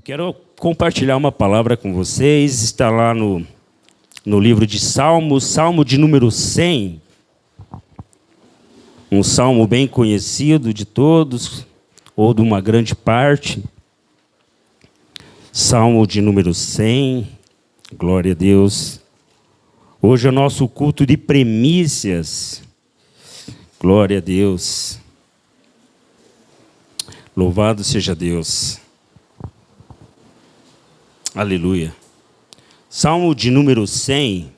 Quero compartilhar uma palavra com vocês. Está lá no livro de Salmos, Salmo de número 100. Um salmo bem conhecido de todos, ou de uma grande parte. Salmo de número 100. Glória a Deus. Hoje é o nosso culto de primícias. Glória a Deus. Louvado seja Deus. Aleluia. Salmo de número 100.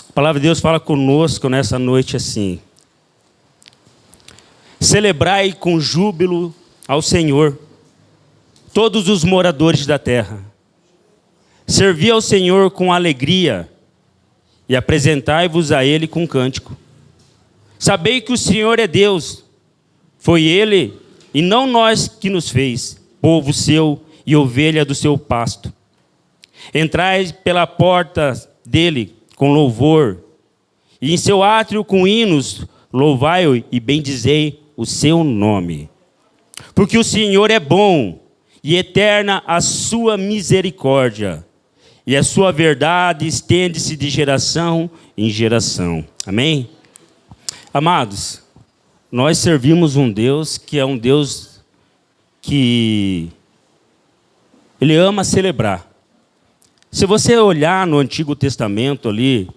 A palavra de Deus fala conosco nessa noite assim: celebrai com júbilo ao Senhor, todos os moradores da terra. Servi ao Senhor com alegria e apresentai-vos a Ele com cântico. Sabei que o Senhor é Deus, foi Ele e não nós que nos fez, povo seu e ovelha do seu pasto. Entrai pela porta dele com louvor, e em seu átrio com hinos, louvai-o e bendizei o seu nome. Porque o Senhor é bom, e eterna a sua misericórdia, e a sua verdade estende-se de geração em geração. Amém? Amados, nós servimos um Deus que é um Deus que Ele ama celebrar. Se você olhar no Antigo Testamento ali,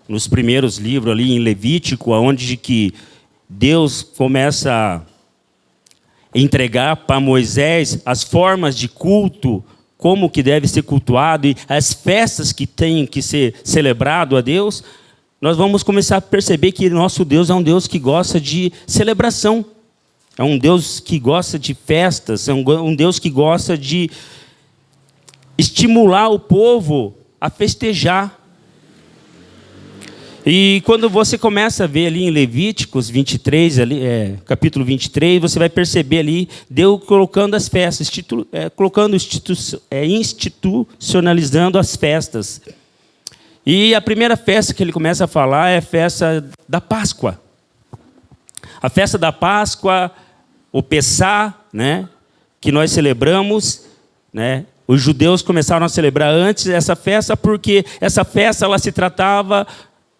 nos primeiros livros ali em Levítico, onde que Deus começa a entregar para Moisés as formas de culto, como que deve ser cultuado e as festas que tem que ser celebrado a Deus, nós vamos começar a perceber que nosso Deus é um Deus que gosta de celebração. É um Deus que gosta de festas, é um Deus que gosta de estimular o povo a festejar. E quando você começa a ver ali em Levíticos 23, capítulo 23, você vai perceber ali Deus colocando as festas, institucionalizando as festas. E a primeira festa que ele começa a falar é a festa da Páscoa. A festa da Páscoa, o Pessá, né, que nós celebramos, né? Os judeus começaram a celebrar antes essa festa, porque essa festa ela se tratava,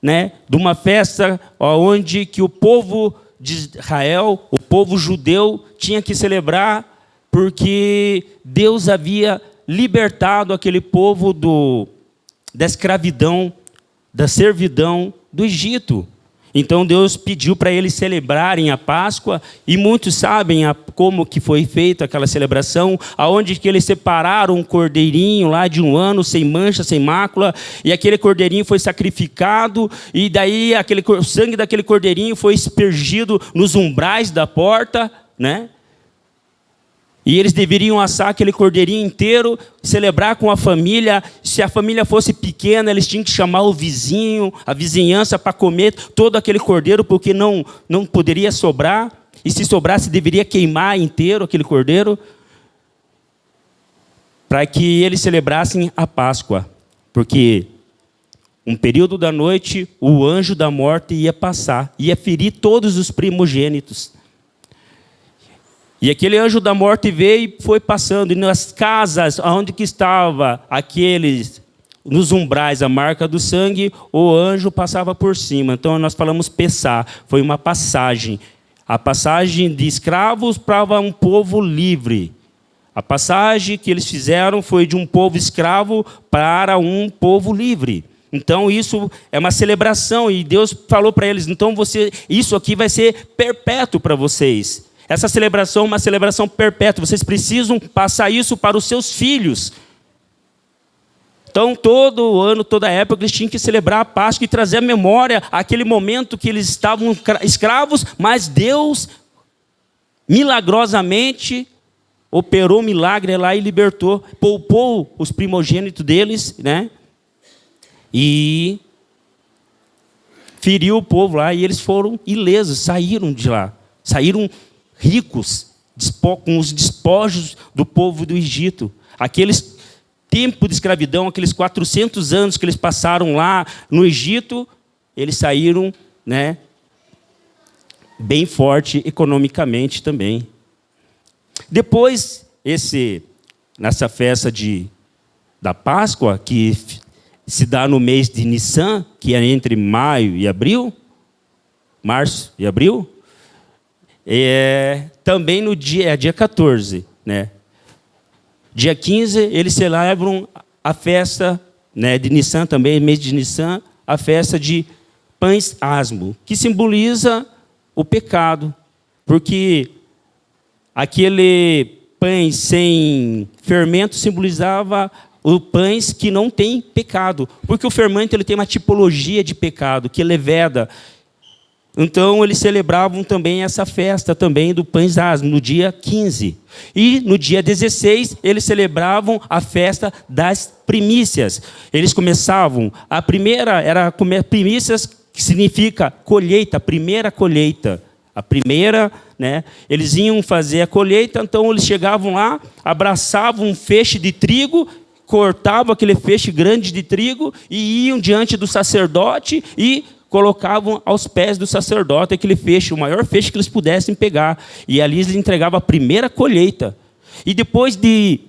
né, de uma festa onde que o povo de Israel, o povo judeu, tinha que celebrar, porque Deus havia libertado aquele povo da escravidão, da servidão do Egito. Então Deus pediu para eles celebrarem a Páscoa, e muitos sabem como que foi feita aquela celebração, aonde que eles separaram um cordeirinho lá de 1 ano, sem mancha, sem mácula, e aquele cordeirinho foi sacrificado, e daí o sangue daquele cordeirinho foi aspergido nos umbrais da porta, né? E eles deveriam assar aquele cordeirinho inteiro, celebrar com a família. Se a família fosse pequena, eles tinham que chamar o vizinho, a vizinhança, para comer todo aquele cordeiro, porque não poderia sobrar. E se sobrasse, deveria queimar inteiro aquele cordeiro, para que eles celebrassem a Páscoa. Porque um período da noite, o anjo da morte ia passar, ia ferir todos os primogênitos. E aquele anjo da morte veio e foi passando, e nas casas onde que estava aqueles, nos umbrais, a marca do sangue, o anjo passava por cima. Então nós falamos Pessá, foi uma passagem. A passagem de escravos para um povo livre. A passagem que eles fizeram foi de um povo escravo para um povo livre. Então isso é uma celebração, e Deus falou para eles: então isso aqui vai ser perpétuo para vocês. Essa celebração é uma celebração perpétua. Vocês precisam passar isso para os seus filhos. Então, todo ano, toda época, eles tinham que celebrar a Páscoa e trazer à memória aquele momento que eles estavam escravos, mas Deus, milagrosamente, operou um milagre lá e libertou, poupou os primogênitos deles, né? E feriu o povo lá, e eles foram ilesos, saíram de lá. Saíram ricos, com os despojos do povo do Egito. Aqueles tempos de escravidão, aqueles 400 anos que eles passaram lá no Egito, eles saíram, né, bem forte economicamente também. Depois nessa festa da Páscoa, que se dá no mês de Nissan, que é entre maio e abril, março e abril, também no dia 14, né? Dia 15, eles celebram a festa, né, de Nissan também, mês de Nissan, a festa de pães asmo, que simboliza o pecado, porque aquele pães sem fermento simbolizava os pães que não têm pecado, porque o fermento ele tem uma tipologia de pecado, que leveda. Então, eles celebravam também essa festa também do pães asmos, no dia 15. E no dia 16, eles celebravam a festa das primícias. Eles começavam, a primeira era comer primícias, que significa colheita, primeira colheita. A primeira, né? Eles iam fazer a colheita, então eles chegavam lá, abraçavam um feixe de trigo, cortavam aquele feixe grande de trigo e iam diante do sacerdote e colocavam aos pés do sacerdote aquele feixe, o maior feixe que eles pudessem pegar. E ali eles entregavam a primeira colheita. E depois de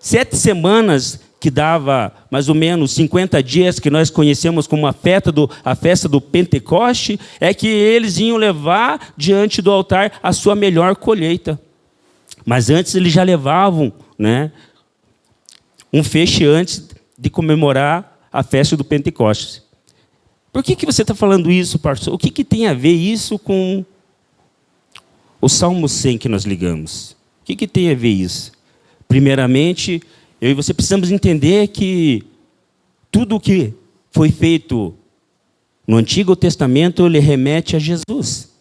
7 semanas, que dava mais ou menos 50 dias, que nós conhecemos como a festa do Pentecoste, é que eles iam levar diante do altar a sua melhor colheita. Mas antes eles já levavam, né, um feixe antes de comemorar a festa do Pentecostes. Por que você está falando isso, pastor? O que tem a ver isso com o Salmo 100 que nós ligamos? O que tem a ver isso? Primeiramente, eu e você precisamos entender que tudo o que foi feito no Antigo Testamento, ele remete a Jesus.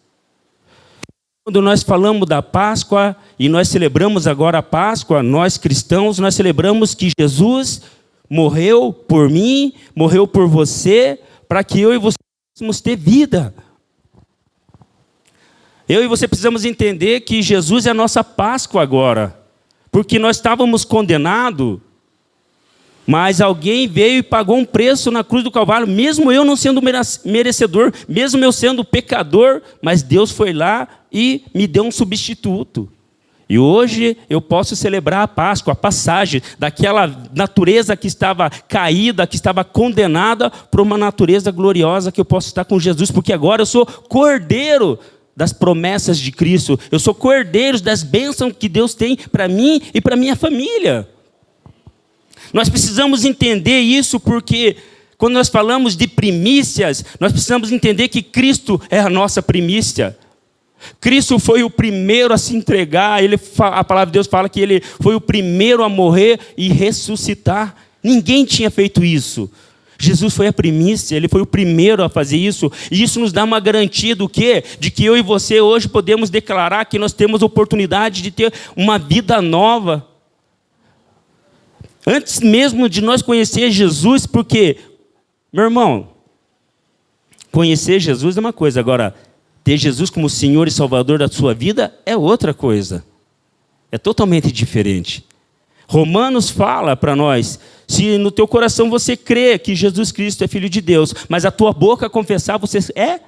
Quando nós falamos da Páscoa, e nós celebramos agora a Páscoa, nós cristãos, nós celebramos que Jesus morreu por mim, morreu por você, para que eu e você possamos ter vida. Eu e você precisamos entender que Jesus é a nossa Páscoa agora. Porque nós estávamos condenados, mas alguém veio e pagou um preço na cruz do Calvário, mesmo eu não sendo merecedor, mesmo eu sendo pecador, mas Deus foi lá e me deu um substituto. E hoje eu posso celebrar a Páscoa, a passagem daquela natureza que estava caída, que estava condenada, para uma natureza gloriosa que eu posso estar com Jesus, porque agora eu sou cordeiro das promessas de Cristo, eu sou cordeiro das bênçãos que Deus tem para mim e para minha família. Nós precisamos entender isso, porque quando nós falamos de primícias, nós precisamos entender que Cristo é a nossa primícia. Cristo foi o primeiro a se entregar, a palavra de Deus fala que ele foi o primeiro a morrer e ressuscitar. Ninguém tinha feito isso. Jesus foi a primícia, ele foi o primeiro a fazer isso. E isso nos dá uma garantia do quê? De que eu e você hoje podemos declarar que nós temos a oportunidade de ter uma vida nova. Antes mesmo de nós conhecer Jesus, porque, meu irmão, conhecer Jesus é uma coisa, agora ter Jesus como Senhor e Salvador da sua vida é outra coisa. É totalmente diferente. Romanos fala para nós, se no teu coração você crê que Jesus Cristo é Filho de Deus, mas a tua boca confessar, você é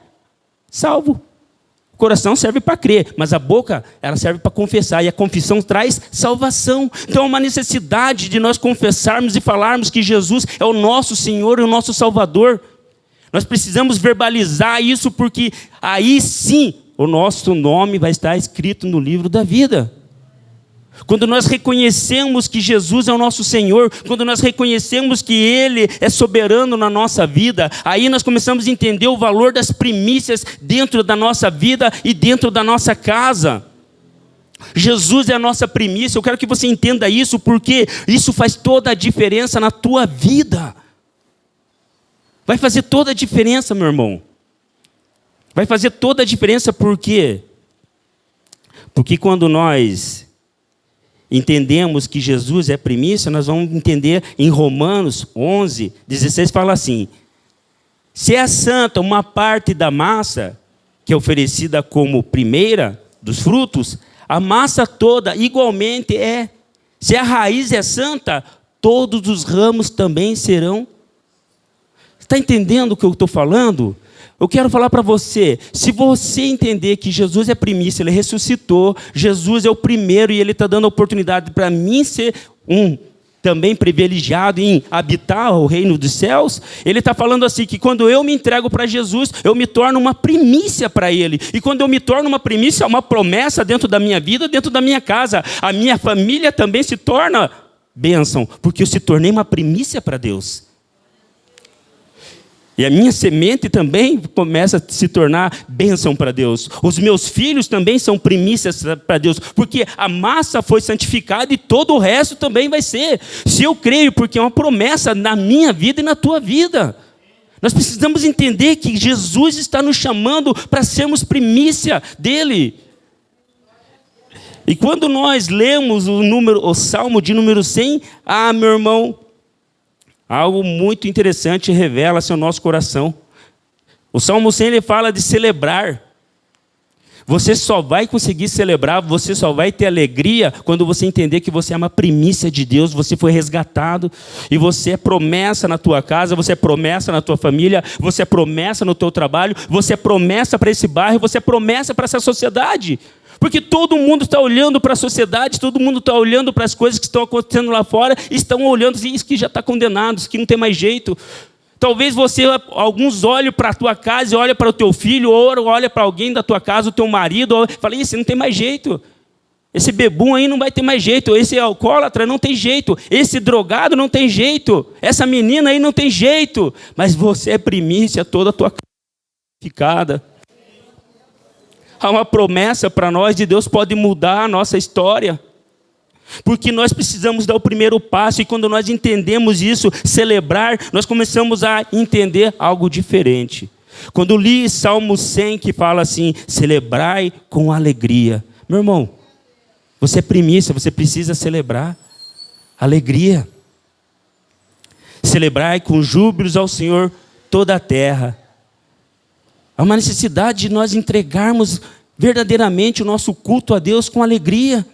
salvo. O coração serve para crer, mas a boca ela serve para confessar, e a confissão traz salvação. Então é uma necessidade de nós confessarmos e falarmos que Jesus é o nosso Senhor e o nosso Salvador. Nós precisamos verbalizar isso, porque aí sim o nosso nome vai estar escrito no livro da vida. Quando nós reconhecemos que Jesus é o nosso Senhor, quando nós reconhecemos que Ele é soberano na nossa vida, aí nós começamos a entender o valor das primícias dentro da nossa vida e dentro da nossa casa. Jesus é a nossa primícia, eu quero que você entenda isso, porque isso faz toda a diferença na tua vida. Vai fazer toda a diferença, meu irmão. Vai fazer toda a diferença, por quê? Porque quando nós entendemos que Jesus é primícia, nós vamos entender em Romanos 11, 16, fala assim: se é santa uma parte da massa, que é oferecida como primeira dos frutos, a massa toda igualmente é. Se a raiz é santa, todos os ramos também serão Está entendendo o que eu estou falando? Eu quero falar para você, se você entender que Jesus é primícia, Ele ressuscitou, Jesus é o primeiro e Ele está dando a oportunidade para mim ser também privilegiado em habitar o reino dos céus, Ele está falando assim, que quando eu me entrego para Jesus, eu me torno uma primícia para Ele. E quando eu me torno uma primícia, é uma promessa dentro da minha vida, dentro da minha casa. A minha família também se torna bênção, porque eu se tornei uma primícia para Deus. E a minha semente também começa a se tornar bênção para Deus. Os meus filhos também são primícias para Deus, porque a massa foi santificada e todo o resto também vai ser. Se eu creio, porque é uma promessa na minha vida e na tua vida. Nós precisamos entender que Jesus está nos chamando para sermos primícia dEle. E quando nós lemos o Salmo de número 100, meu irmão, algo muito interessante revela-se ao nosso coração. O Salmo 100 ele fala de celebrar. Você só vai conseguir celebrar, você só vai ter alegria quando você entender que você é uma primícia de Deus, você foi resgatado e você é promessa na tua casa, você é promessa na tua família, você é promessa no teu trabalho, você é promessa para esse bairro, você é promessa para essa sociedade. Porque todo mundo está olhando para a sociedade, todo mundo está olhando para as coisas que estão acontecendo lá fora, e estão olhando assim, isso que já está condenado, isso que não tem mais jeito. Talvez alguns olhem para a tua casa e olhem para o teu filho, ou olhem para alguém da tua casa, o teu marido, e falem, isso não tem mais jeito. Esse bebum aí não vai ter mais jeito, esse alcoólatra não tem jeito, esse drogado não tem jeito, essa menina aí não tem jeito. Mas você é primícia, toda a tua casa ficada. Há uma promessa para nós de Deus pode mudar a nossa história. Porque nós precisamos dar o primeiro passo. E quando nós entendemos isso, celebrar, nós começamos a entender algo diferente. Quando eu li Salmo 100, que fala assim, celebrai com alegria. Meu irmão, você é primícia, você precisa celebrar. Alegria. Celebrai com júbilos ao Senhor toda a terra. Há uma necessidade de nós entregarmos verdadeiramente o nosso culto a Deus com alegria.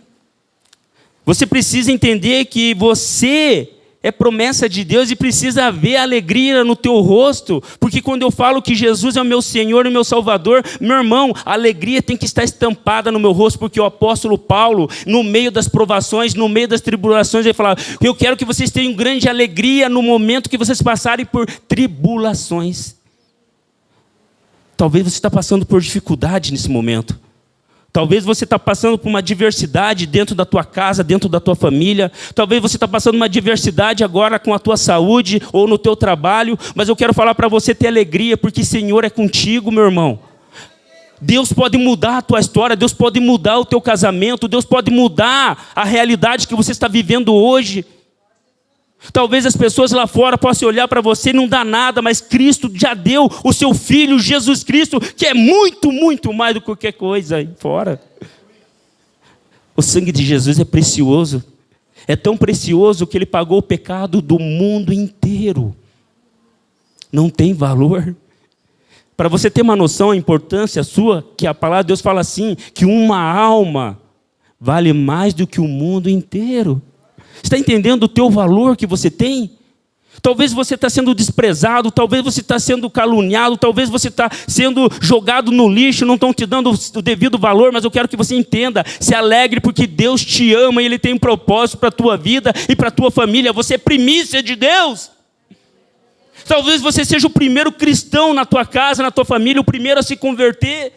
Você precisa entender que você é promessa de Deus e precisa haver alegria no teu rosto. Porque quando eu falo que Jesus é o meu Senhor e o meu Salvador, meu irmão, a alegria tem que estar estampada no meu rosto. Porque o apóstolo Paulo, no meio das provações, no meio das tribulações, ele falava, eu quero que vocês tenham grande alegria no momento que vocês passarem por tribulações. Talvez você está passando por dificuldade nesse momento. Talvez você está passando por uma adversidade dentro da tua casa, dentro da tua família. Talvez você está passando uma adversidade agora com a tua saúde ou no teu trabalho. Mas eu quero falar para você ter alegria, porque o Senhor é contigo, meu irmão. Deus pode mudar a tua história, Deus pode mudar o teu casamento, Deus pode mudar a realidade que você está vivendo hoje. Talvez as pessoas lá fora possam olhar para você e não dar nada, mas Cristo já deu o seu Filho, Jesus Cristo, que é muito, muito mais do que qualquer coisa aí fora. O sangue de Jesus é precioso. É tão precioso que Ele pagou o pecado do mundo inteiro. Não tem valor. Para você ter uma noção, a importância sua, que a palavra de Deus fala assim, que uma alma vale mais do que o mundo inteiro. Está entendendo o teu valor que você tem? Talvez você está sendo desprezado, talvez você está sendo caluniado, talvez você está sendo jogado no lixo, não estão te dando o devido valor, mas eu quero que você entenda, se alegre porque Deus te ama e Ele tem um propósito para a tua vida e para a tua família. Você é primícia de Deus. Talvez você seja o primeiro cristão na tua casa, na tua família, o primeiro a se converter,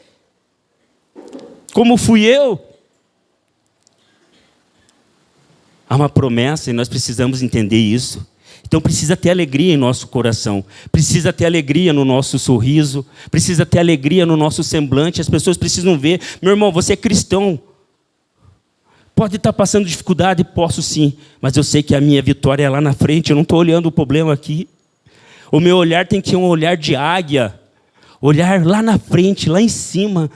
como fui eu. Há uma promessa e nós precisamos entender isso. Então precisa ter alegria em nosso coração. Precisa ter alegria no nosso sorriso. Precisa ter alegria no nosso semblante. As pessoas precisam ver. Meu irmão, você é cristão. Pode estar passando dificuldade? Posso sim. Mas eu sei que a minha vitória é lá na frente. Eu não estou olhando o problema aqui. O meu olhar tem que ser um olhar de águia. Olhar lá na frente, lá em cima.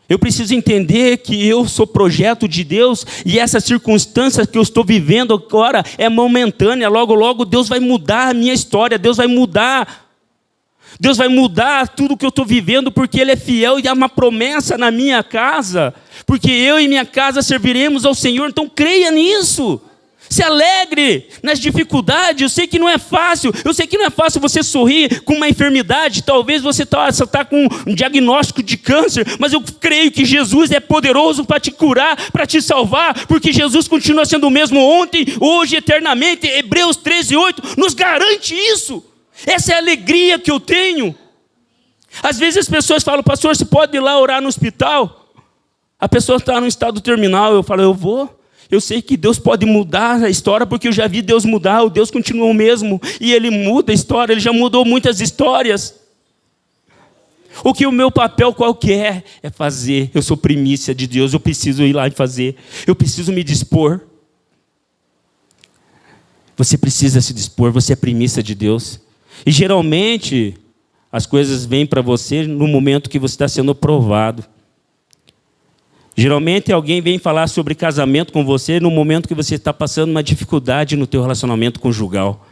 Eu preciso entender que eu sou projeto de Deus e essa circunstância que eu estou vivendo agora é momentânea. Logo, logo Deus vai mudar a minha história, Deus vai mudar. Deus vai mudar tudo que eu estou vivendo porque Ele é fiel e há uma promessa na minha casa. Porque eu e minha casa serviremos ao Senhor, então creia nisso. Se alegre nas dificuldades. Eu sei que não é fácil. Eu sei que não é fácil você sorrir com uma enfermidade. Talvez você está com um diagnóstico de câncer. Mas eu creio que Jesus é poderoso para te curar, para te salvar. Porque Jesus continua sendo o mesmo ontem, hoje, eternamente. Hebreus 13:8 nos garante isso. Essa é a alegria que eu tenho. Às vezes as pessoas falam: pastor, você pode ir lá orar no hospital? A pessoa está no estado terminal. Eu falo: eu vou. Eu sei que Deus pode mudar a história, porque eu já vi Deus mudar. O Deus continua o mesmo. E Ele muda a história. Ele já mudou muitas histórias. O que o meu papel qual que é? É fazer. Eu sou primícia de Deus. Eu preciso ir lá e fazer. Eu preciso me dispor. Você precisa se dispor. Você é primícia de Deus. E geralmente as coisas vêm para você no momento que você está sendo provado. Geralmente alguém vem falar sobre casamento com você no momento que você está passando uma dificuldade no teu relacionamento conjugal.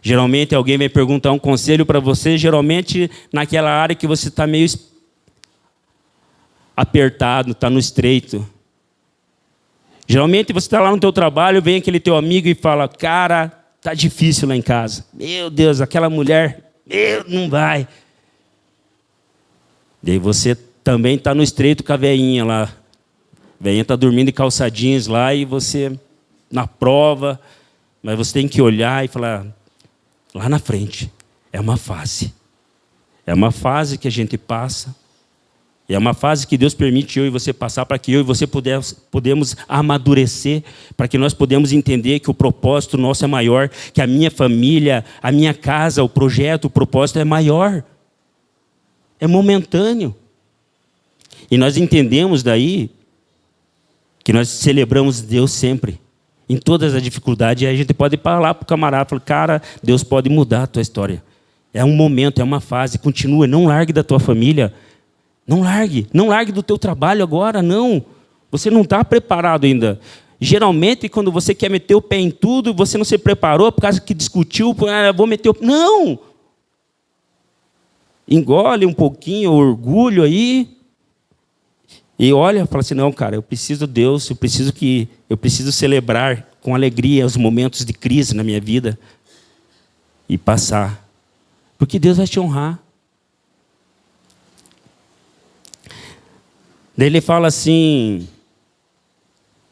Geralmente alguém vem perguntar um conselho para você, geralmente naquela área que você está meio apertado, está no estreito. Geralmente você está lá no teu trabalho, vem aquele teu amigo e fala: cara, está difícil lá em casa. Meu Deus, aquela mulher, não vai. Daí você também está no estreito com a veinha lá. A veinha está dormindo em calça jeans lá e você na prova, mas você tem que olhar e falar: lá na frente é uma fase. É uma fase que a gente passa. É uma fase que Deus permite eu e você passar para que eu e você podemos amadurecer, para que nós podemos entender que o propósito nosso é maior, que a minha família, a minha casa, o projeto, o propósito é maior. É momentâneo. E nós entendemos daí que nós celebramos Deus sempre, em todas as dificuldades. E aí a gente pode falar para o camarada, falar: cara, Deus pode mudar a tua história. É um momento, é uma fase, continua, não largue da tua família. Não largue do teu trabalho agora, não. Você não está preparado ainda. Geralmente, quando você quer meter o pé em tudo, você não se preparou por causa que discutiu, vou meter o pé. Não! Engole um pouquinho o orgulho aí. E olha, fala assim: não, cara, eu preciso de Deus, eu preciso celebrar com alegria os momentos de crise na minha vida. E passar. Porque Deus vai te honrar. Daí ele fala assim: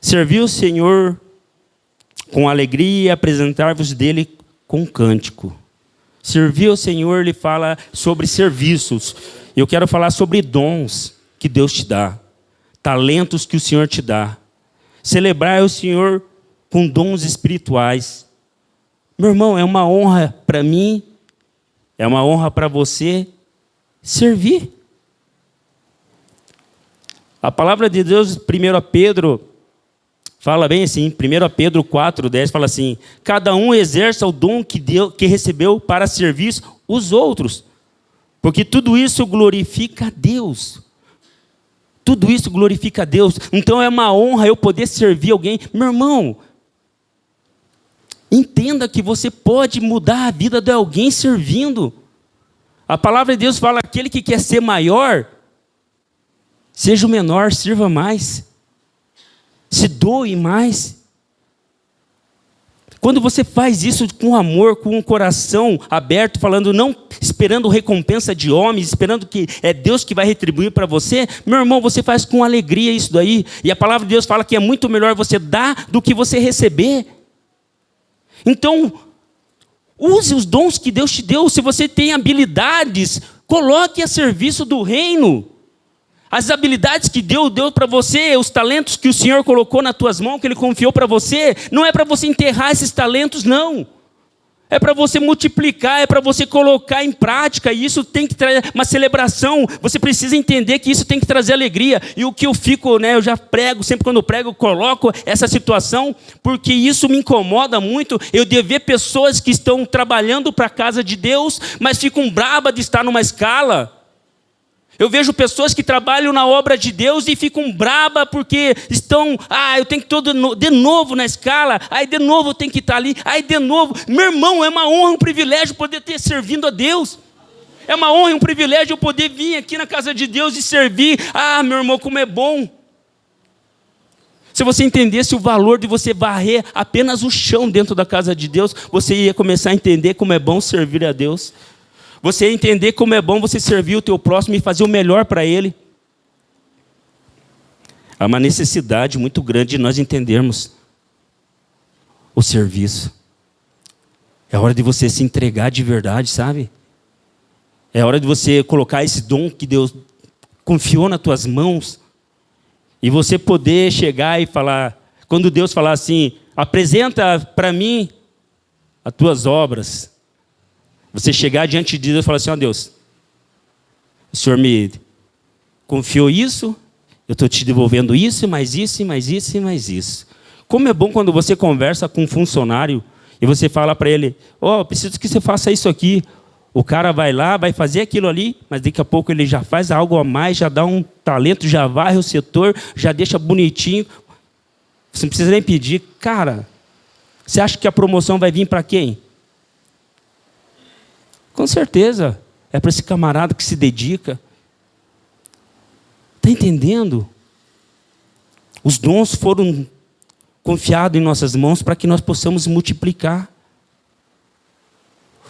servir o Senhor com alegria e apresentar-vos dele com cântico. Servir ao Senhor, ele fala sobre serviços. Eu quero falar sobre dons que Deus te dá. Talentos que o Senhor te dá. Celebrar o Senhor com dons espirituais. Meu irmão, é uma honra para mim, é uma honra para você servir. A palavra de Deus, 1 Pedro, fala bem assim, 1 Pedro 4:10, fala assim: cada um exerça o dom que recebeu para servir os outros, porque tudo isso glorifica a Deus. Tudo isso glorifica a Deus. Então é uma honra eu poder servir alguém. Meu irmão, entenda que você pode mudar a vida de alguém servindo. A palavra de Deus fala: aquele que quer ser maior, seja o menor, sirva mais. Se doe mais. Quando você faz isso com amor, com um coração aberto, falando, não esperando recompensa de homens, esperando que é Deus que vai retribuir para você, meu irmão, você faz com alegria isso daí. E a palavra de Deus fala que é muito melhor você dar do que você receber. Então, use os dons que Deus te deu. Se você tem habilidades, coloque a serviço do reino. As habilidades que Deus deu para você, os talentos que o Senhor colocou nas tuas mãos, que Ele confiou para você, não é para você enterrar esses talentos, não. É para você multiplicar, é para você colocar em prática, e isso tem que trazer uma celebração. Você precisa entender que isso tem que trazer alegria. E o que eu fico, eu já prego, sempre quando eu prego, eu coloco essa situação, porque isso me incomoda muito. Eu devo ver pessoas que estão trabalhando para a casa de Deus, mas ficam bravas de estar numa escala. Eu vejo pessoas que trabalham na obra de Deus e ficam bravas porque estão, eu tenho que ir de novo na escala, aí de novo eu tenho que estar ali, aí de novo. Meu irmão, é uma honra, um privilégio poder ter servindo a Deus. É uma honra e um privilégio eu poder vir aqui na casa de Deus e servir. Meu irmão, como é bom. Se você entendesse o valor de você varrer apenas o chão dentro da casa de Deus, você ia começar a entender como é bom servir a Deus. Você ia entender como é bom você servir o teu próximo e fazer o melhor para ele. Há uma necessidade muito grande de nós entendermos o serviço. É hora de você se entregar de verdade, sabe? É hora de você colocar esse dom que Deus confiou nas tuas mãos e você poder chegar e falar, quando Deus falar assim, apresenta para mim as tuas obras. Você chegar diante de Deus e falar assim, ó Deus, o Senhor me confiou isso, eu estou te devolvendo isso, mais isso, mais isso e mais isso. Como é bom quando você conversa com um funcionário e você fala para ele, ó, preciso que você faça isso aqui. O cara vai lá, vai fazer aquilo ali, mas daqui a pouco ele já faz algo a mais, já dá um talento, já varre o setor, já deixa bonitinho. Você não precisa nem pedir. Cara, você acha que a promoção vai vir para quem? Com certeza, é para esse camarada que se dedica. Está entendendo? Os dons foram confiados em nossas mãos para que nós possamos multiplicar.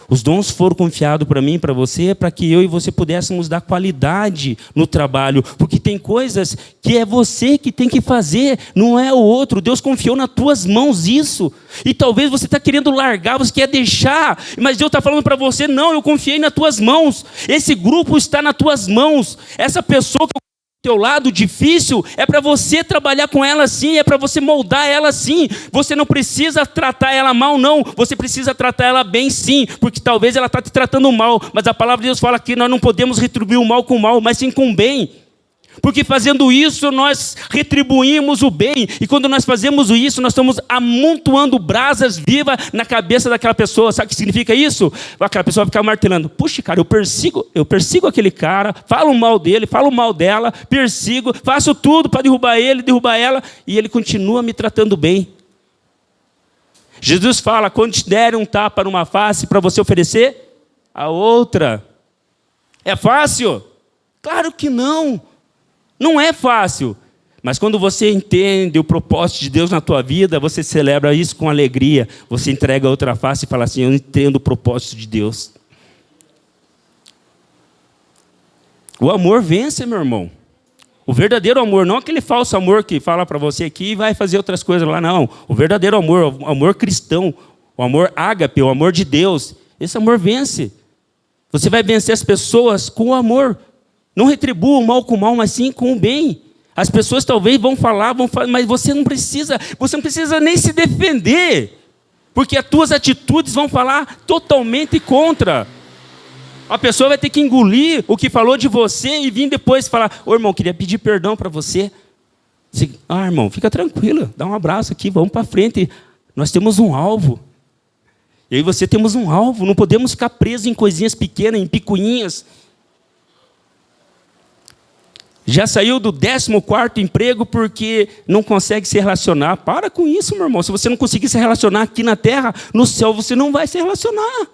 Os dons foram confiados para mim e para você, para que eu e você pudéssemos dar qualidade no trabalho. Porque tem coisas que é você que tem que fazer, não é o outro. Deus confiou nas tuas mãos isso. E talvez você está querendo largar, você quer deixar. Mas Deus está falando para você, não, eu confiei nas tuas mãos. Esse grupo está nas tuas mãos. Essa pessoa que teu lado difícil, é para você trabalhar com ela sim, é para você moldar ela sim. Você não precisa tratar ela mal não, você precisa tratar ela bem sim, porque talvez ela está te tratando mal, mas a palavra de Deus fala que nós não podemos retribuir o mal com o mal, mas sim com o bem. Porque fazendo isso, nós retribuímos o bem. E quando nós fazemos isso, nós estamos amontoando brasas vivas na cabeça daquela pessoa. Sabe o que significa isso? Aquela pessoa vai ficar martelando. Puxa, cara, eu persigo aquele cara, falo mal dele, falo mal dela, persigo, faço tudo para derrubar ele, derrubar ela, e ele continua me tratando bem. Jesus fala, quando te derem um tapa numa face para você oferecer a outra. É fácil? Claro que não. Não é fácil, mas quando você entende o propósito de Deus na tua vida, você celebra isso com alegria, você entrega a outra face e fala assim, eu entendo o propósito de Deus. O amor vence, meu irmão. O verdadeiro amor, não aquele falso amor que fala para você aqui e vai fazer outras coisas lá, não. O verdadeiro amor, o amor cristão, o amor ágape, o amor de Deus, esse amor vence. Você vai vencer as pessoas com o amor. Não retribua o mal com o mal, mas sim com o bem. As pessoas talvez vão falar, mas você não precisa nem se defender, porque as tuas atitudes vão falar totalmente contra. A pessoa vai ter que engolir o que falou de você e vir depois falar, ô irmão, queria pedir perdão para você. Irmão, fica tranquilo, dá um abraço aqui, vamos para frente. Nós temos um alvo. Eu e você temos um alvo, não podemos ficar presos em coisinhas pequenas, em picuinhas. Já saiu do 14º emprego porque não consegue se relacionar. Para com isso, meu irmão. Se você não conseguir se relacionar aqui na terra, no céu você não vai se relacionar.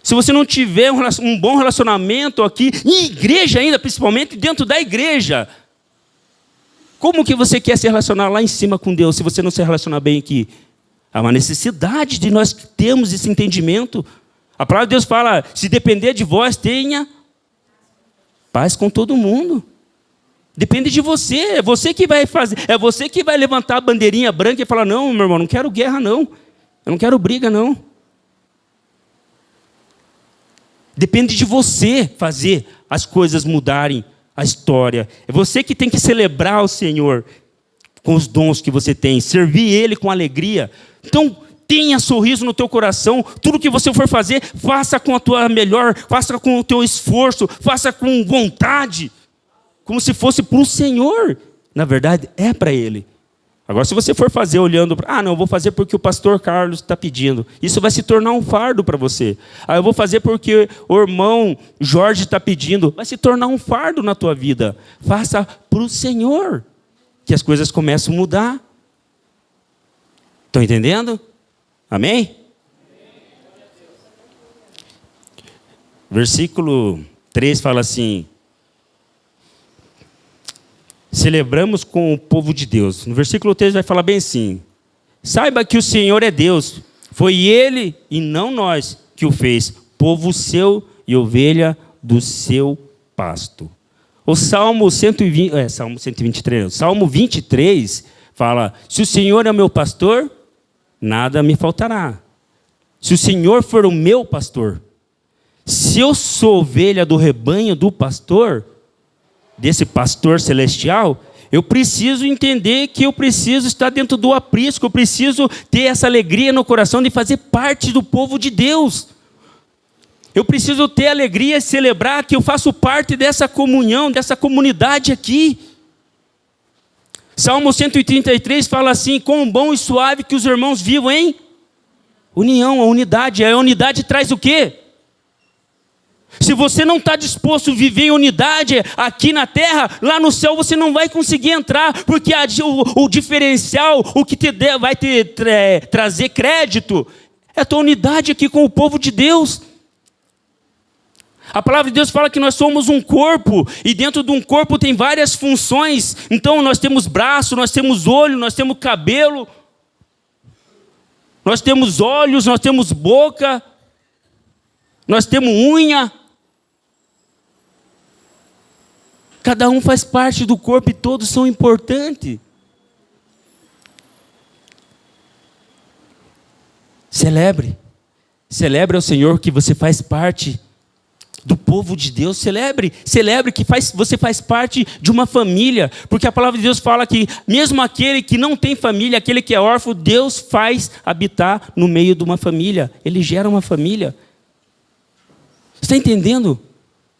Se você não tiver um bom relacionamento aqui, em igreja ainda, principalmente dentro da igreja, como que você quer se relacionar lá em cima com Deus se você não se relacionar bem aqui? Há uma necessidade de nós termos esse entendimento. A palavra de Deus fala, se depender de vós, tenha paz com todo mundo. Depende de você, é você que vai fazer, é você que vai levantar a bandeirinha branca e falar, não, meu irmão, não quero guerra não, eu não quero briga não. Depende de você fazer as coisas mudarem a história. É você que tem que celebrar o Senhor com os dons que você tem, servir Ele com alegria. Então, tenha sorriso no teu coração, tudo que você for fazer, faça com a tua melhor, faça com o teu esforço, faça com vontade, como se fosse para o Senhor. Na verdade, é para Ele. Agora, se você for fazer olhando para, não, eu vou fazer porque o pastor Carlos está pedindo, isso vai se tornar um fardo para você. Eu vou fazer porque o irmão Jorge está pedindo, vai se tornar um fardo na tua vida. Faça para o Senhor, que as coisas começam a mudar. Estão entendendo? Amém? Versículo 3 fala assim, celebramos com o povo de Deus. No versículo 3 vai falar bem assim: saiba que o Senhor é Deus, foi Ele e não nós que o fez, povo seu e ovelha do seu pasto. O Salmo 123, o Salmo 23 fala: se o Senhor é o meu pastor, nada me faltará. Se o Senhor for o meu pastor, se eu sou ovelha do rebanho do pastor, desse pastor celestial, eu preciso entender que eu preciso estar dentro do aprisco, eu preciso ter essa alegria no coração de fazer parte do povo de Deus. Eu preciso ter alegria e celebrar que eu faço parte dessa comunhão, dessa comunidade aqui. Salmo 133 fala assim: quão bom e suave que os irmãos vivam em união, a unidade. A unidade traz o quê? Se você não está disposto a viver em unidade aqui na terra, lá no céu você não vai conseguir entrar, porque o diferencial, o que vai te trazer crédito, é a tua unidade aqui com o povo de Deus. A palavra de Deus fala que nós somos um corpo, e dentro de um corpo tem várias funções. Então nós temos braço, nós temos olho, nós temos cabelo, nós temos olhos, nós temos boca, nós temos unha. Cada um faz parte do corpo e todos são importantes. Celebre ao Senhor que você faz parte do povo de Deus. Celebre que você faz parte de uma família, porque a palavra de Deus fala que mesmo aquele que não tem família, aquele que é órfão, Deus faz habitar no meio de uma família. Ele gera uma família. Você está entendendo?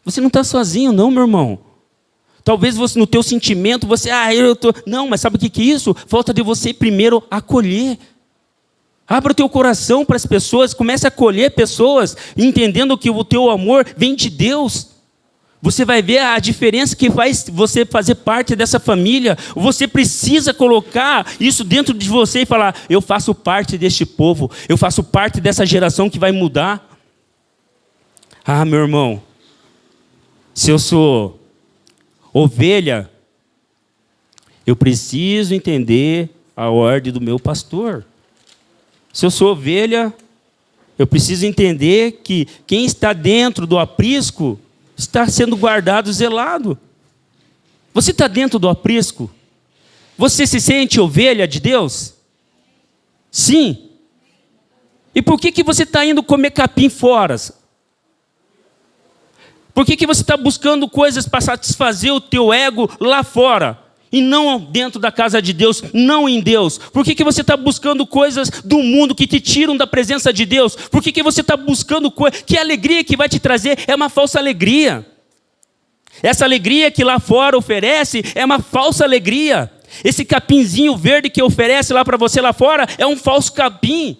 Você não está sozinho não, meu irmão. Talvez você, no teu sentimento, você, Não, mas sabe o que é isso? Falta de você primeiro acolher. Abra o teu coração para as pessoas, comece a acolher pessoas, entendendo que o teu amor vem de Deus. Você vai ver a diferença que faz você fazer parte dessa família. Você precisa colocar isso dentro de você e falar: eu faço parte deste povo, eu faço parte dessa geração que vai mudar. Ah, meu irmão, se eu sou ovelha, eu preciso entender a ordem do meu pastor. Se eu sou ovelha, eu preciso entender que quem está dentro do aprisco está sendo guardado, zelado. Você está dentro do aprisco? Você se sente ovelha de Deus? Sim. E por que você está indo comer capim fora? Por que você está buscando coisas para satisfazer o teu ego lá fora? E não dentro da casa de Deus, não em Deus. Por que você está buscando coisas do mundo que te tiram da presença de Deus? Por que você está buscando coisas que a alegria que vai te trazer é uma falsa alegria? Essa alegria que lá fora oferece é uma falsa alegria. Esse capinzinho verde que oferece lá para você lá fora é um falso capim.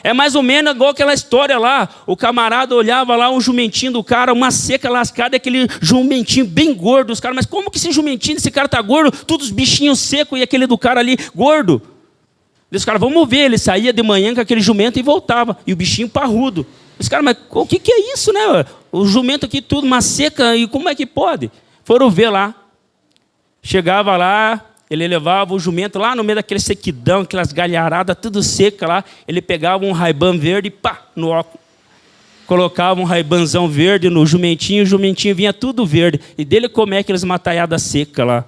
É mais ou menos igual aquela história lá. O camarada olhava lá um jumentinho do cara, uma seca lascada, aquele jumentinho bem gordo. Os caras, mas como que esse jumentinho desse cara tá gordo? Todos os bichinhos secos e aquele do cara ali gordo. Os caras, vamos ver. Ele saía de manhã com aquele jumento e voltava. E o bichinho parrudo. Os caras, mas o que é isso, né? O jumento aqui tudo, uma seca, e como é que pode? Foram ver lá. Chegava lá. Ele levava o jumento lá no meio daquele sequidão, aquelas galharadas tudo seca lá. Ele pegava um Ray-Ban verde e pá, no óculos. Colocava um Ray-Banzão verde no jumentinho, o jumentinho vinha tudo verde. E dele comer aquelas mataiadas secas lá.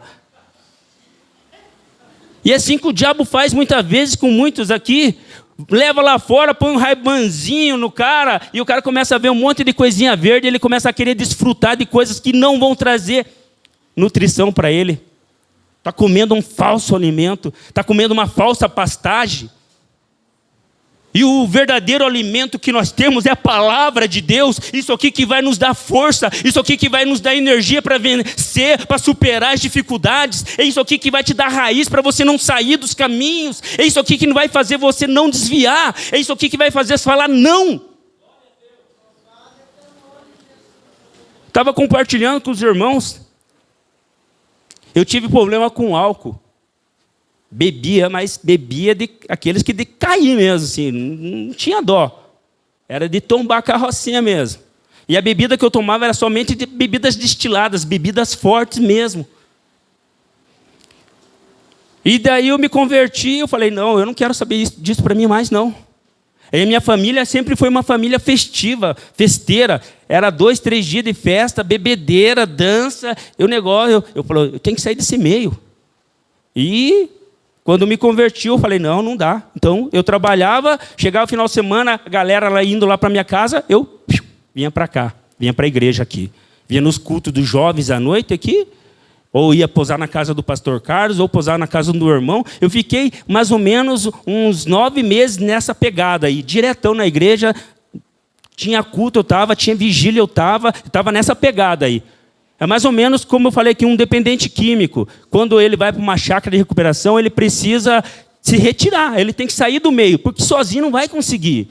E é assim que o diabo faz muitas vezes com muitos aqui. Leva lá fora, põe um Ray-Banzinho no cara, e o cara começa a ver um monte de coisinha verde, ele começa a querer desfrutar de coisas que não vão trazer nutrição para ele. Está comendo um falso alimento, está comendo uma falsa pastagem. E o verdadeiro alimento que nós temos é a palavra de Deus. Isso aqui que vai nos dar força, isso aqui que vai nos dar energia para vencer, para superar as dificuldades. É isso aqui que vai te dar raiz para você não sair dos caminhos. É isso aqui que vai fazer você não desviar. É isso aqui que vai fazer você falar não. Estava compartilhando com os irmãos. Eu tive problema com álcool. Bebia, mas bebia de aqueles que decaíam mesmo, assim, não tinha dó. Era de tombar a carrocinha mesmo. E a bebida que eu tomava era somente de bebidas destiladas, bebidas fortes mesmo. E daí eu me converti, eu falei, não, eu não quero saber disso para mim mais, não. E minha família sempre foi uma família festiva, festeira. Era 2, 3 dias de festa, bebedeira, dança. Eu falei, eu tenho que sair desse meio. E quando me converti, eu falei, não dá. Então, eu trabalhava, chegava no final de semana, a galera lá indo lá para minha casa, eu vinha para cá, vinha para a igreja aqui. Vinha nos cultos dos jovens à noite aqui, ou ia posar na casa do pastor Carlos, ou posar na casa do meu irmão. Eu fiquei mais ou menos uns 9 meses nessa pegada aí, diretão na igreja. Tinha culto, eu estava, tinha vigília, eu estava nessa pegada aí. É mais ou menos como eu falei aqui, um dependente químico. Quando ele vai para uma chácara de recuperação, ele precisa se retirar, ele tem que sair do meio, porque sozinho não vai conseguir.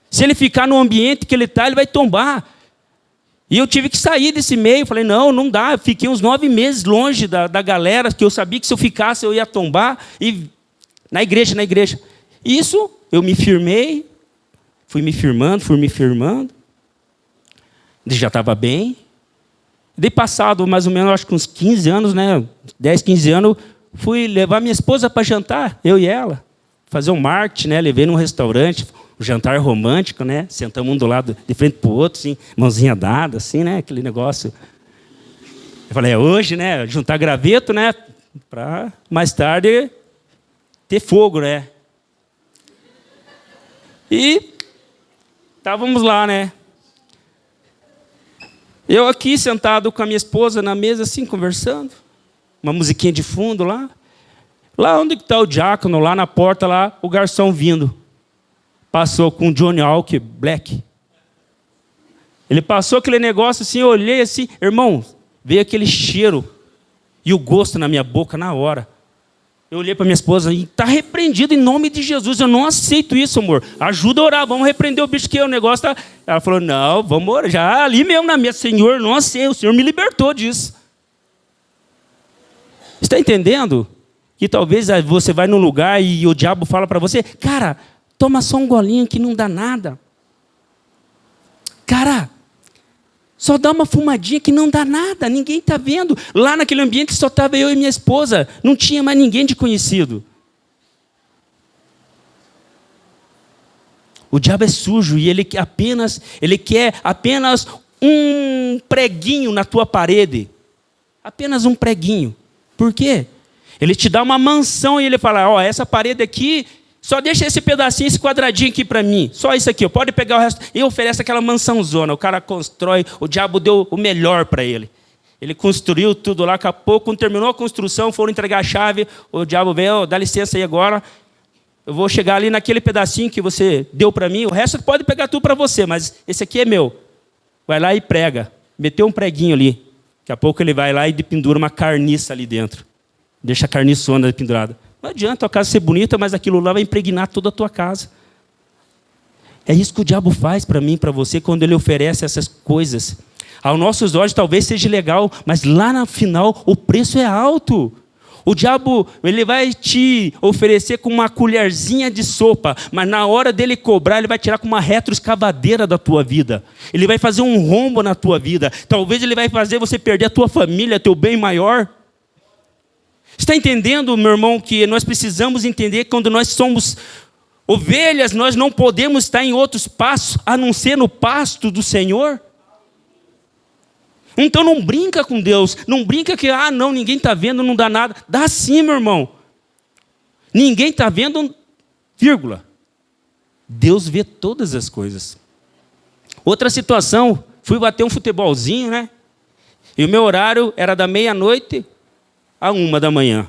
Se ele ficar no ambiente que ele está, ele vai tombar. E eu tive que sair desse meio, falei, não dá. Eu fiquei uns 9 meses longe da galera, que eu sabia que se eu ficasse eu ia tombar. E na igreja. Isso, eu me firmei, fui me firmando. Já estava bem. De passado, mais ou menos, acho que uns 15 anos, né? 10, 15 anos, fui levar minha esposa para jantar, eu e ela. Fazer um marketing, né? Levei num restaurante, um jantar romântico, né? Sentamos um do lado, de frente para o outro, assim, mãozinha dada, assim, né? Aquele negócio. Eu falei, é hoje, né? Juntar graveto, né? Para mais tarde ter fogo, né? E estávamos lá, né? Eu aqui sentado com a minha esposa na mesa, assim, conversando. Uma musiquinha de fundo lá. Lá onde está o diácono, lá na porta, lá, o garçom vindo. Passou com o Johnny Walker Black. Ele passou aquele negócio assim, eu olhei assim, irmão, veio aquele cheiro e o gosto na minha boca na hora. Eu olhei para minha esposa e está repreendido em nome de Jesus. Eu não aceito isso, amor. Ajuda a orar, vamos repreender o bicho que o negócio está... Ela falou, não, vamos orar. Já ali mesmo na mesa, Senhor, não aceito. O Senhor me libertou disso. Está entendendo? Que talvez você vai num lugar e o diabo fala para você, cara, toma só um golinho que não dá nada. Cara, só dá uma fumadinha que não dá nada, ninguém está vendo. Lá naquele ambiente só estava eu e minha esposa, não tinha mais ninguém de conhecido. O diabo é sujo e ele quer apenas um preguinho na tua parede. Apenas um preguinho. Por quê? Ele te dá uma mansão e ele fala, ó, essa parede aqui, só deixa esse pedacinho, esse quadradinho aqui para mim. Só isso aqui, pode pegar o resto. E oferece aquela mansãozona. O cara constrói, o diabo deu o melhor para ele. Ele construiu tudo lá, daqui a pouco, quando terminou a construção, foram entregar a chave, o diabo veio, dá licença aí agora, eu vou chegar ali naquele pedacinho que você deu para mim, o resto pode pegar tudo para você, mas esse aqui é meu. Vai lá e prega. Meteu um preguinho ali. Daqui a pouco ele vai lá e pendura uma carniça ali dentro. Deixa a carniçona pendurada. Não adianta a casa ser bonita, mas aquilo lá vai impregnar toda a tua casa. É isso que o diabo faz para mim, para você, quando ele oferece essas coisas. Aos nossos olhos talvez seja legal, mas lá no final o preço é alto. O diabo, ele vai te oferecer com uma colherzinha de sopa, mas na hora dele cobrar, ele vai tirar com uma retroescavadeira da tua vida. Ele vai fazer um rombo na tua vida. Talvez ele vai fazer você perder a tua família, teu bem maior. Está entendendo, meu irmão, que nós precisamos entender que quando nós somos ovelhas, nós não podemos estar em outros pastos, a não ser no pasto do Senhor? Então não brinca com Deus, não brinca que, não, ninguém está vendo, não dá nada. Dá sim, meu irmão. Ninguém está vendo, vírgula. Deus vê todas as coisas. Outra situação, fui bater um futebolzinho, né? E o meu horário era da meia-noite à 1 da manhã.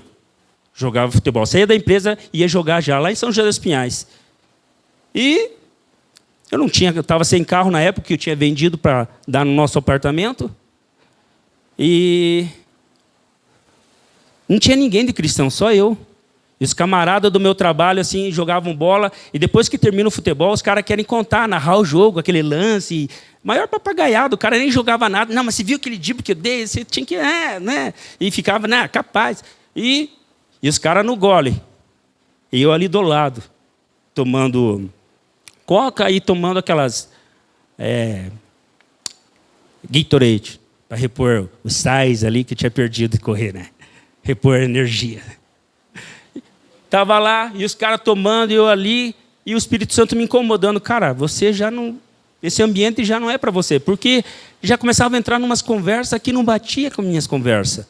Jogava futebol. Saía da empresa e ia jogar já lá em São José dos Pinhais. E eu estava sem carro na época, que eu tinha vendido para dar no nosso apartamento. E não tinha ninguém de cristão, só eu. E os camaradas do meu trabalho assim jogavam bola. E depois que termina o futebol, os caras querem contar, narrar o jogo, aquele lance. Maior papagaiado, o cara nem jogava nada. Não, mas você viu aquele drible que eu dei? Você tinha que... né? E ficava, capaz. E os caras no gole. E eu ali do lado, tomando coca e tomando aquelas Gatorade, para repor os sais ali que tinha perdido de correr, né? Repor energia. Estava lá, e os caras tomando, eu ali, e o Espírito Santo me incomodando. Cara, você já não... Esse ambiente já não é para você. Porque já começava a entrar em umas conversas que não batia com minhas conversas.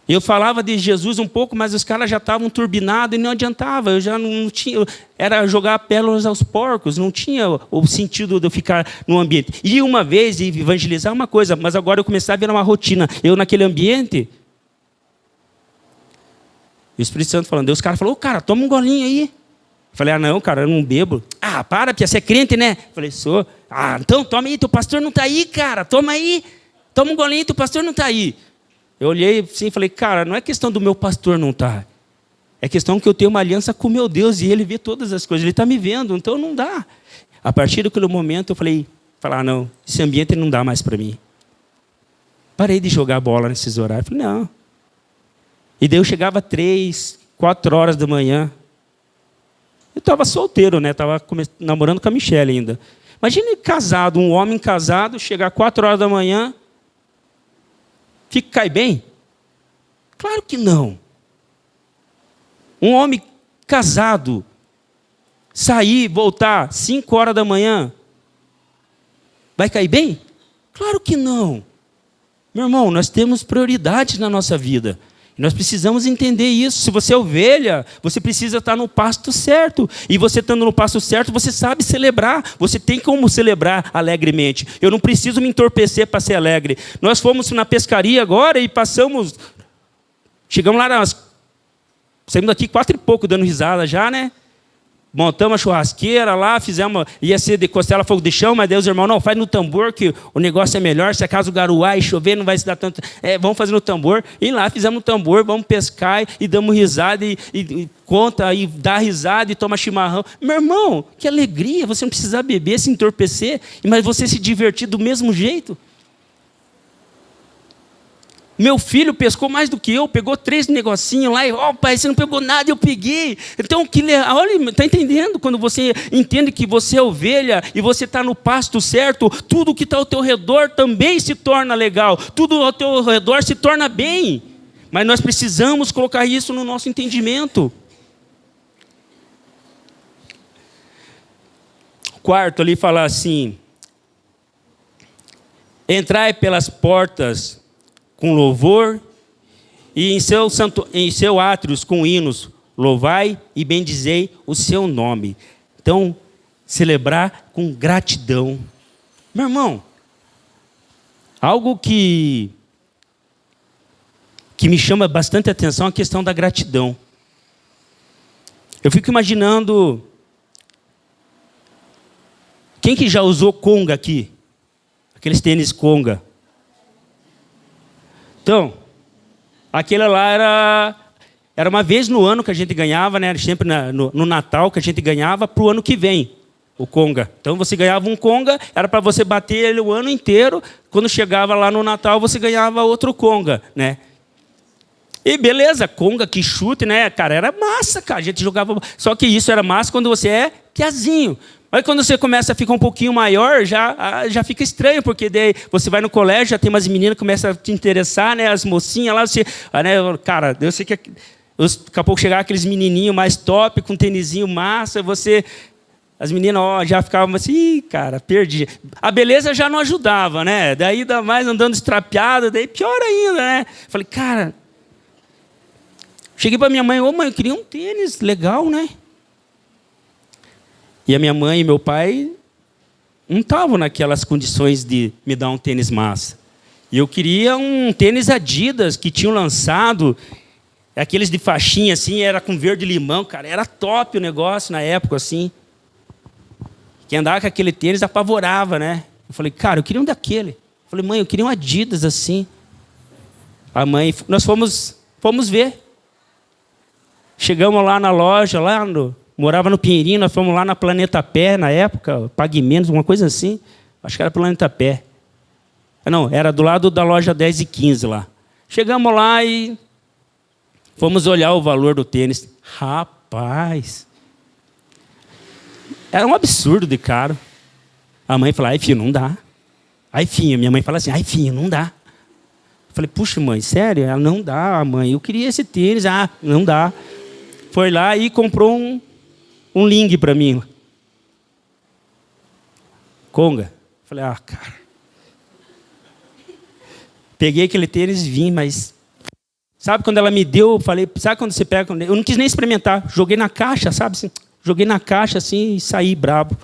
Eu falava de Jesus um pouco, mas os caras já estavam turbinados e não adiantava. Eu já não tinha... Era jogar pérolas aos porcos. Não tinha o sentido de eu ficar no ambiente. E uma vez, evangelizar uma coisa, mas agora eu começava a virar uma rotina. Eu naquele ambiente... E o Espírito Santo falando. Os caras falaram, cara, toma um golinho aí. Eu falei, não, cara, eu não bebo. Para, Pia, você é crente, né? Eu falei, sou. Então toma aí, teu pastor não está aí, cara. Toma aí. Toma um golinho, teu pastor não está aí. Eu olhei assim e falei, cara, não é questão do meu pastor não estar. É questão que eu tenho uma aliança com o meu Deus e ele vê todas as coisas. Ele está me vendo, então não dá. A partir daquele momento eu falei, não, esse ambiente não dá mais para mim. Parei de jogar bola nesses horários. Falei, não. E daí eu chegava 3, 4 horas da manhã. Eu estava solteiro, né? Estava namorando com a Michelle ainda. Imagine casado, um homem casado, chegar 4 horas da manhã, cai bem? Claro que não. Um homem casado, sair, voltar 5 horas da manhã, vai cair bem? Claro que não. Meu irmão, nós temos prioridades na nossa vida. E nós precisamos entender isso. Se você é ovelha, você precisa estar no pasto certo. E você estando no pasto certo, você sabe celebrar. Você tem como celebrar alegremente. Eu não preciso me entorpecer para ser alegre. Nós fomos na pescaria agora e passamos... Chegamos lá, saímos daqui 4 e pouco, dando risada já, né? Montamos a churrasqueira lá, ia ser de costela, fogo de chão, mas Deus, irmão, não, faz no tambor que o negócio é melhor, se acaso garoar e chover, não vai se dar tanto... vamos fazer no tambor. E lá fizemos no tambor, vamos pescar e damos risada e conta, e dá risada e toma chimarrão. Meu irmão, que alegria, você não precisa beber, se entorpecer, mas você se divertir do mesmo jeito. Meu filho pescou mais do que eu, pegou 3 negocinhos lá e, pai, você não pegou nada, eu peguei. Então, olha, está entendendo? Quando você entende que você é ovelha e você está no pasto certo, tudo que está ao teu redor também se torna legal, tudo ao teu redor se torna bem. Mas nós precisamos colocar isso no nosso entendimento. Quarto ali fala assim, entrai pelas portas com louvor, e em seu átrios com hinos, louvai e bendizei o seu nome. Então, celebrar com gratidão. Meu irmão, algo que me chama bastante atenção é a questão da gratidão. Eu fico imaginando, quem que já usou conga aqui? Aqueles tênis conga. Então, aquele lá era uma vez no ano que a gente ganhava, né? Sempre no Natal que a gente ganhava para o ano que vem, o conga. Então, você ganhava um conga, era para você bater ele o ano inteiro. Quando chegava lá no Natal, você ganhava outro conga, né? E beleza, conga que chute, né? Cara, era massa, cara. A gente jogava... Só que isso era massa quando você é piazinho. Mas quando você começa a ficar um pouquinho maior, já fica estranho, porque daí você vai no colégio, já tem umas meninas que começam a te interessar, né? As mocinhas lá, você... né? Cara, eu sei que daqui a pouco chegar aqueles menininhos mais top, com tênisinho massa, as meninas já ficavam assim, cara, perdi. A beleza já não ajudava, né? Daí ainda mais andando estrapeado, daí pior ainda, né? Falei, cara... Cheguei para minha mãe, mãe, eu queria um tênis legal, né? E a minha mãe e meu pai não estavam naquelas condições de me dar um tênis massa. E eu queria um tênis Adidas que tinham lançado, aqueles de faixinha assim, era com verde limão, cara, era top o negócio na época assim. Quem andava com aquele tênis apavorava, né? Eu falei, cara, eu queria um daquele. Eu falei, mãe, eu queria um Adidas assim. A mãe, nós fomos ver. Chegamos lá na loja, morava no Pinheirinho, nós fomos lá na Planeta Pé, na época, Pague Menos, uma coisa assim. Acho que era Planeta Pé. Não, era do lado da loja 10 e 15 lá. Chegamos lá e fomos olhar o valor do tênis. Rapaz, era um absurdo de caro. A mãe falou, ai filho, não dá. Ai filho, minha mãe fala assim, ai filho, não dá. Falei, puxa, mãe, sério? Ela, não dá, mãe. Eu queria esse tênis. Ah, não dá. Foi lá e comprou um Ling para mim. Conga. Falei, ah, cara. Peguei aquele tênis e vim, mas... Sabe quando ela me deu, eu falei, sabe quando você pega... Eu não quis nem experimentar. Joguei na caixa, sabe? Assim, joguei na caixa assim e saí brabo.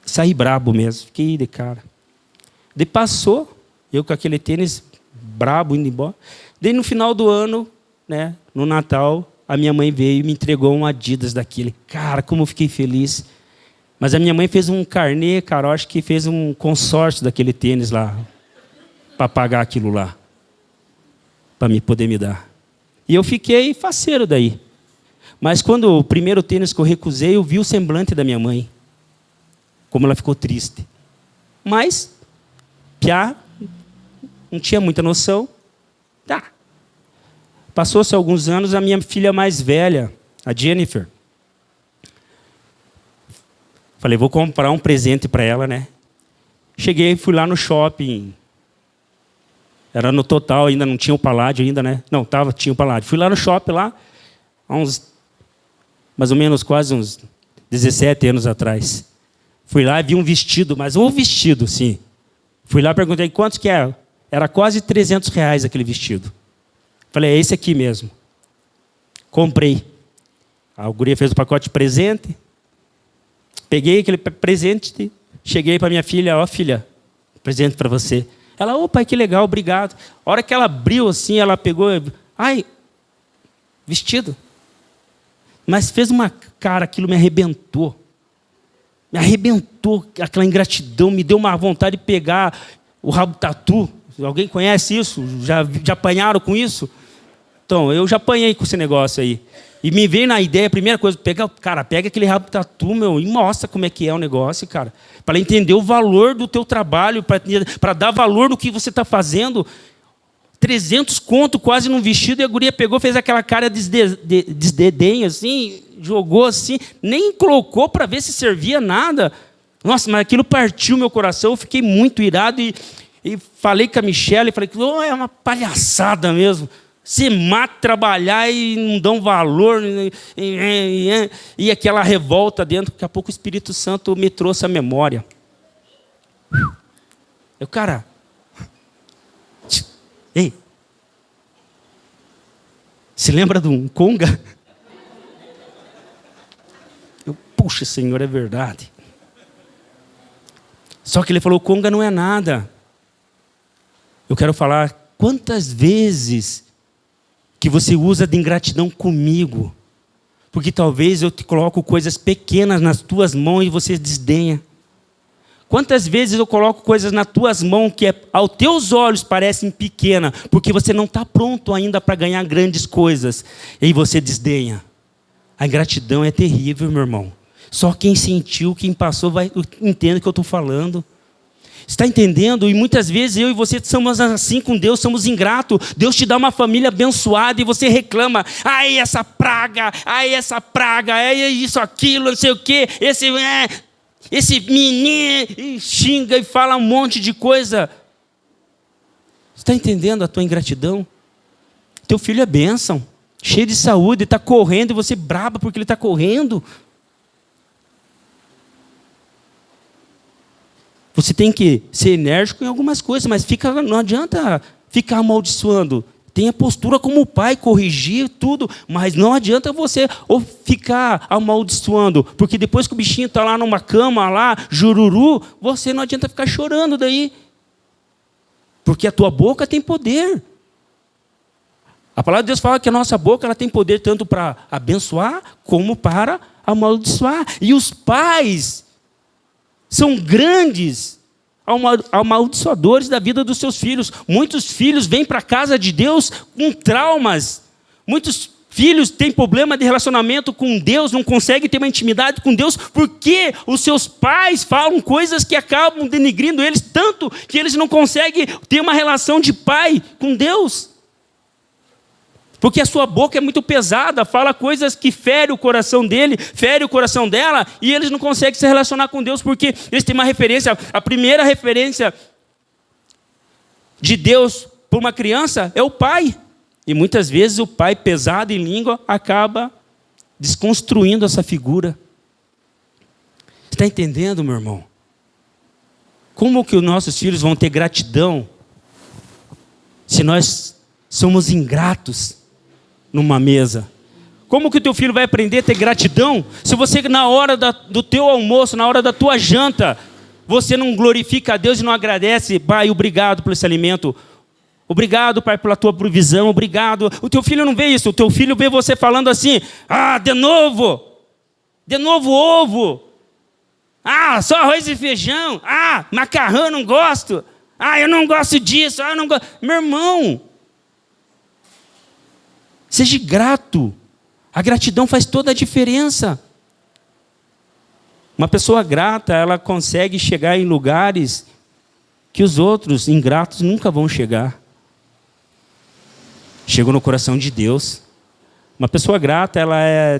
Saí brabo mesmo. Fiquei de cara. Daí passou, eu com aquele tênis brabo indo embora. Daí no final do ano, né, no Natal, a minha mãe veio e me entregou um Adidas daquele. Cara, como eu fiquei feliz. Mas a minha mãe fez um carnê, cara, eu acho que fez um consórcio daquele tênis lá, para pagar aquilo lá, para me poder me dar. E eu fiquei faceiro daí. Mas quando o primeiro tênis que eu recusei, eu vi o semblante da minha mãe. Como ela ficou triste. Mas, piá, não tinha muita noção. Tá. Passou-se alguns anos, a minha filha mais velha, a Jennifer. Falei, vou comprar um presente para ela, né? Cheguei, fui lá no shopping. Era no Total, ainda não tinha o Paládio ainda, né? Não, tinha o Paládio. Fui lá no shopping lá, há uns, mais ou menos, quase uns 17 anos atrás. Fui lá e vi um vestido, mas um vestido, sim. Fui lá e perguntei, quantos que era? Era quase R$300 aquele vestido. Falei, é esse aqui mesmo. Comprei. A guria fez o pacote de presente. Peguei aquele presente, cheguei para minha filha, ó filha, presente para você. Ela, ô pai, que legal, obrigado. A hora que ela abriu assim, ela pegou, ai, vestido. Mas fez uma cara, aquilo me arrebentou. Me arrebentou aquela ingratidão, me deu uma vontade de pegar o rabo tatu. Alguém conhece isso? Já apanharam com isso? Então, eu já apanhei com esse negócio aí. E me veio na ideia, a primeira coisa, pega aquele rabo tatu, meu, e mostra como é que é o negócio, cara. Para entender o valor do teu trabalho, para dar valor no que você está fazendo. 300 conto quase num vestido, e a guria pegou, fez aquela cara de desdém, assim, jogou assim, nem colocou para ver se servia nada. Nossa, mas aquilo partiu meu coração, eu fiquei muito irado e falei com a Michelle, falei, oh, é palhaçada mesmo. Se mata trabalhar e não dão valor, e aquela revolta dentro, daqui a pouco o Espírito Santo me trouxe a memória. Eu, cara, ei, se lembra de um conga? Eu, puxa, Senhor, é verdade. Só que ele falou, conga não é nada. Eu quero falar, quantas vezes que você usa de ingratidão comigo, porque talvez eu te coloco coisas pequenas nas tuas mãos e você desdenha. Quantas vezes eu coloco coisas nas tuas mãos que aos teus olhos parecem pequenas, porque você não está pronto ainda para ganhar grandes coisas, e você desdenha. A ingratidão é terrível, meu irmão. Só quem sentiu, quem passou, entende o que eu estou falando. Está entendendo? E muitas vezes eu e você somos assim com Deus, somos ingratos. Deus te dá uma família abençoada e você reclama. Ai, essa praga, ai, isso, aquilo, não sei o quê. Esse menino, e xinga e fala um monte de coisa. Está entendendo a tua ingratidão? Teu filho é bênção, cheio de saúde, está correndo e você braba porque ele está correndo. Você tem que ser enérgico em algumas coisas, mas não adianta ficar amaldiçoando. Tenha postura como o pai, corrigir tudo, mas não adianta você ficar amaldiçoando, porque depois que o bichinho está lá numa cama, lá, jururu, você não adianta ficar chorando daí. Porque a tua boca tem poder. A palavra de Deus fala que a nossa boca ela tem poder tanto para abençoar, como para amaldiçoar. E os pais são grandes amaldiçoadores da vida dos seus filhos. Muitos filhos vêm para a casa de Deus com traumas. Muitos filhos têm problema de relacionamento com Deus, não conseguem ter uma intimidade com Deus, porque os seus pais falam coisas que acabam denigrindo eles, tanto que eles não conseguem ter uma relação de pai com Deus. Porque a sua boca é muito pesada, fala coisas que ferem o coração dele, ferem o coração dela, e eles não conseguem se relacionar com Deus, porque eles têm uma referência. A primeira referência de Deus por uma criança é o pai. E muitas vezes o pai, pesado em língua, acaba desconstruindo essa figura. Está entendendo, meu irmão? Como que os nossos filhos vão ter gratidão se nós somos ingratos numa mesa? Como que o teu filho vai aprender a ter gratidão se você, na hora do teu almoço, na hora da tua janta, você não glorifica a Deus e não agradece? Pai, obrigado por esse alimento. Obrigado, Pai, pela tua provisão. Obrigado. O teu filho não vê isso. O teu filho vê você falando assim: ah, de novo ovo. Ah, só arroz e feijão. Ah, macarrão, não gosto. Ah, eu não gosto disso. Ah, eu não gosto. Meu irmão, seja grato. A gratidão faz toda a diferença. Uma pessoa grata, ela consegue chegar em lugares que os outros ingratos nunca vão chegar. Chegou no coração de Deus. Uma pessoa grata, ela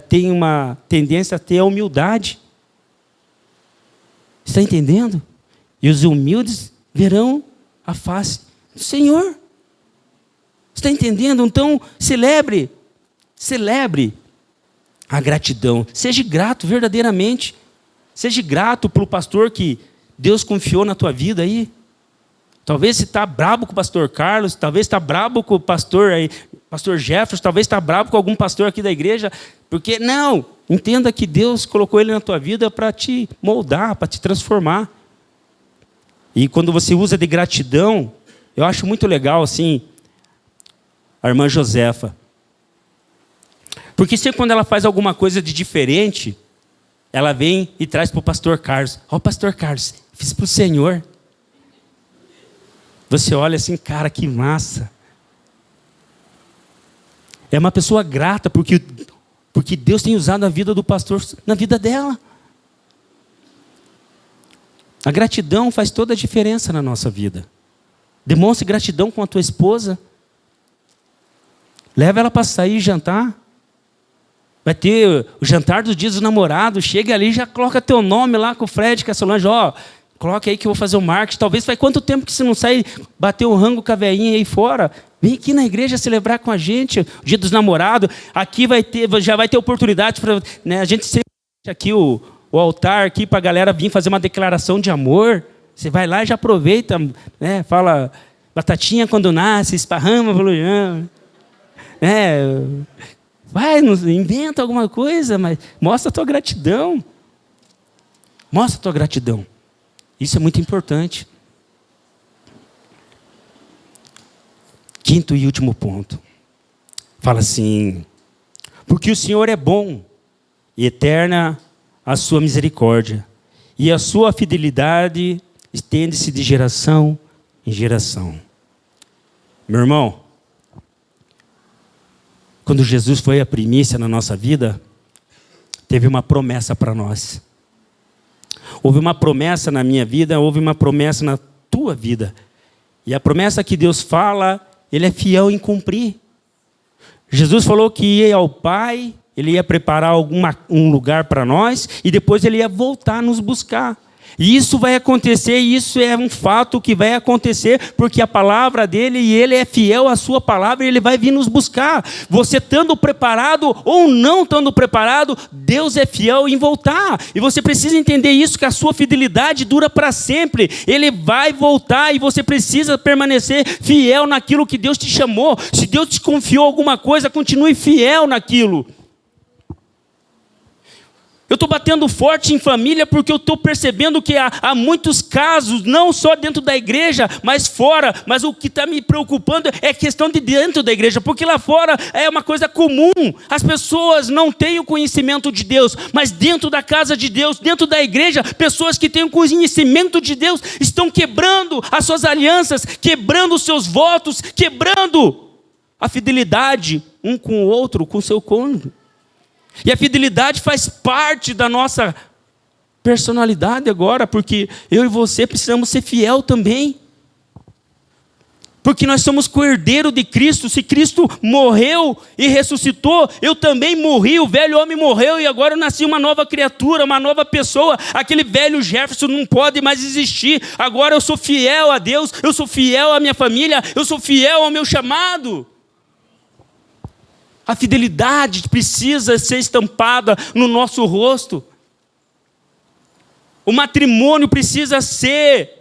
tem uma tendência a ter a humildade. Está entendendo? E os humildes verão a face do Senhor. Está entendendo? Então, celebre a gratidão. Seja grato verdadeiramente. Seja grato pelo pastor que Deus confiou na tua vida aí. Talvez você está brabo com o pastor Carlos, talvez está brabo com o pastor Jefferson, talvez está brabo com algum pastor aqui da igreja, porque não, entenda que Deus colocou ele na tua vida para te moldar, para te transformar. E quando você usa de gratidão, eu acho muito legal assim, a irmã Josefa. Porque sempre quando ela faz alguma coisa de diferente, ela vem e traz para o pastor Carlos. Ó, pastor Carlos, fiz para o Senhor. Você olha assim, cara, que massa. É uma pessoa grata, porque Deus tem usado a vida do pastor na vida dela. A gratidão faz toda a diferença na nossa vida. Demonstre gratidão com a tua esposa. Leva ela para sair e jantar. Vai ter o jantar dos dias dos namorados. Chega ali e já coloca teu nome lá com o Fred, com a Solange. Ó, coloca aí que eu vou fazer o marketing. Talvez faz quanto tempo que você não sai bater o rango com a velhinha aí fora? Vem aqui na igreja celebrar com a gente o dia dos namorados. Aqui já vai ter oportunidade para, né, a gente sempre aqui o altar aqui para a galera vir fazer uma declaração de amor. Você vai lá e já aproveita, né, fala, batatinha quando nasce, esparrama pelo chão. Vai, inventa alguma coisa, mas mostra a tua gratidão. Mostra a tua gratidão. Isso é muito importante. Quinto e último ponto. Fala assim: porque o Senhor é bom e eterna a sua misericórdia, e a sua fidelidade estende-se de geração em geração. Meu irmão, quando Jesus foi a primícia na nossa vida, teve uma promessa para nós. Houve uma promessa na minha vida, houve uma promessa na tua vida. E a promessa que Deus fala, Ele é fiel em cumprir. Jesus falou que ia ao Pai, Ele ia preparar um lugar para nós, e depois Ele ia voltar a nos buscar. E isso vai acontecer, e isso é um fato que vai acontecer, porque a palavra dele, e ele é fiel à sua palavra, e ele vai vir nos buscar. Você estando preparado ou não estando preparado, Deus é fiel em voltar. E você precisa entender isso, que a sua fidelidade dura para sempre. Ele vai voltar e você precisa permanecer fiel naquilo que Deus te chamou. Se Deus te confiou alguma coisa, continue fiel naquilo. Eu estou batendo forte em família porque eu estou percebendo que há muitos casos, não só dentro da igreja, mas fora. Mas o que está me preocupando é a questão de dentro da igreja, porque lá fora é uma coisa comum. As pessoas não têm o conhecimento de Deus, mas dentro da casa de Deus, dentro da igreja, pessoas que têm o conhecimento de Deus estão quebrando as suas alianças, quebrando os seus votos, quebrando a fidelidade um com o outro, com o seu cônjuge. E a fidelidade faz parte da nossa personalidade agora, porque eu e você precisamos ser fiel também. Porque nós somos co-herdeiro de Cristo. Se Cristo morreu e ressuscitou, eu também morri, o velho homem morreu e agora eu nasci uma nova criatura, uma nova pessoa. Aquele velho Jefferson não pode mais existir. Agora eu sou fiel a Deus, eu sou fiel à minha família, eu sou fiel ao meu chamado. A fidelidade precisa ser estampada no nosso rosto. O matrimônio precisa ser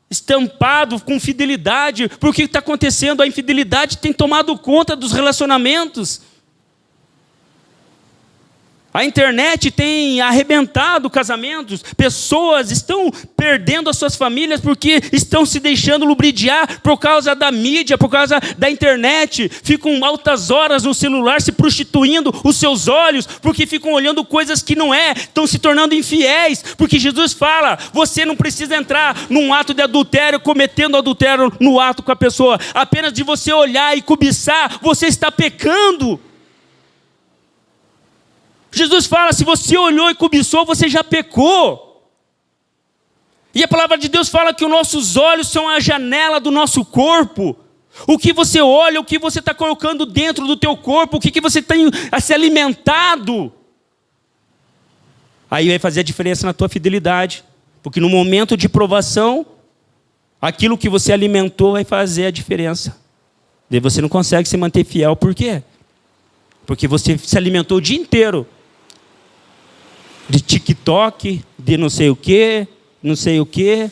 estampado com fidelidade, porque o que está acontecendo? A infidelidade tem tomado conta dos relacionamentos. A internet tem arrebentado casamentos. Pessoas estão perdendo as suas famílias porque estão se deixando lubridiar por causa da mídia, por causa da internet. Ficam altas horas no celular se prostituindo os seus olhos, porque ficam olhando coisas que não é, estão se tornando infiéis. Porque Jesus fala, você não precisa entrar num ato de adultério, cometendo adultério no ato com a pessoa. Apenas de você olhar e cobiçar, você está pecando. Jesus fala, se você olhou e cobiçou, você já pecou. E a palavra de Deus fala que os nossos olhos são a janela do nosso corpo. O que você olha, o que você está colocando dentro do teu corpo, o que você tem a se alimentado. Aí vai fazer a diferença na tua fidelidade. Porque no momento de provação, aquilo que você alimentou vai fazer a diferença. Daí você não consegue se manter fiel, por quê? Porque você se alimentou o dia inteiro de TikTok, de não sei o quê, não sei o quê.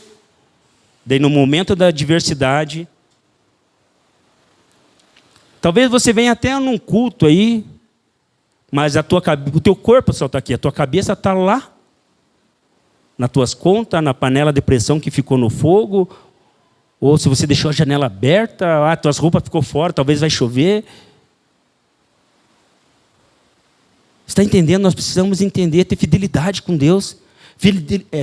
Daí no momento da adversidade, talvez você venha até num culto aí, mas o teu corpo só está aqui, a tua cabeça está lá, nas tuas contas, na panela de pressão que ficou no fogo, ou se você deixou a janela aberta, tuas roupas ficou fora, talvez vai chover. Está entendendo? Nós precisamos entender, ter fidelidade com Deus,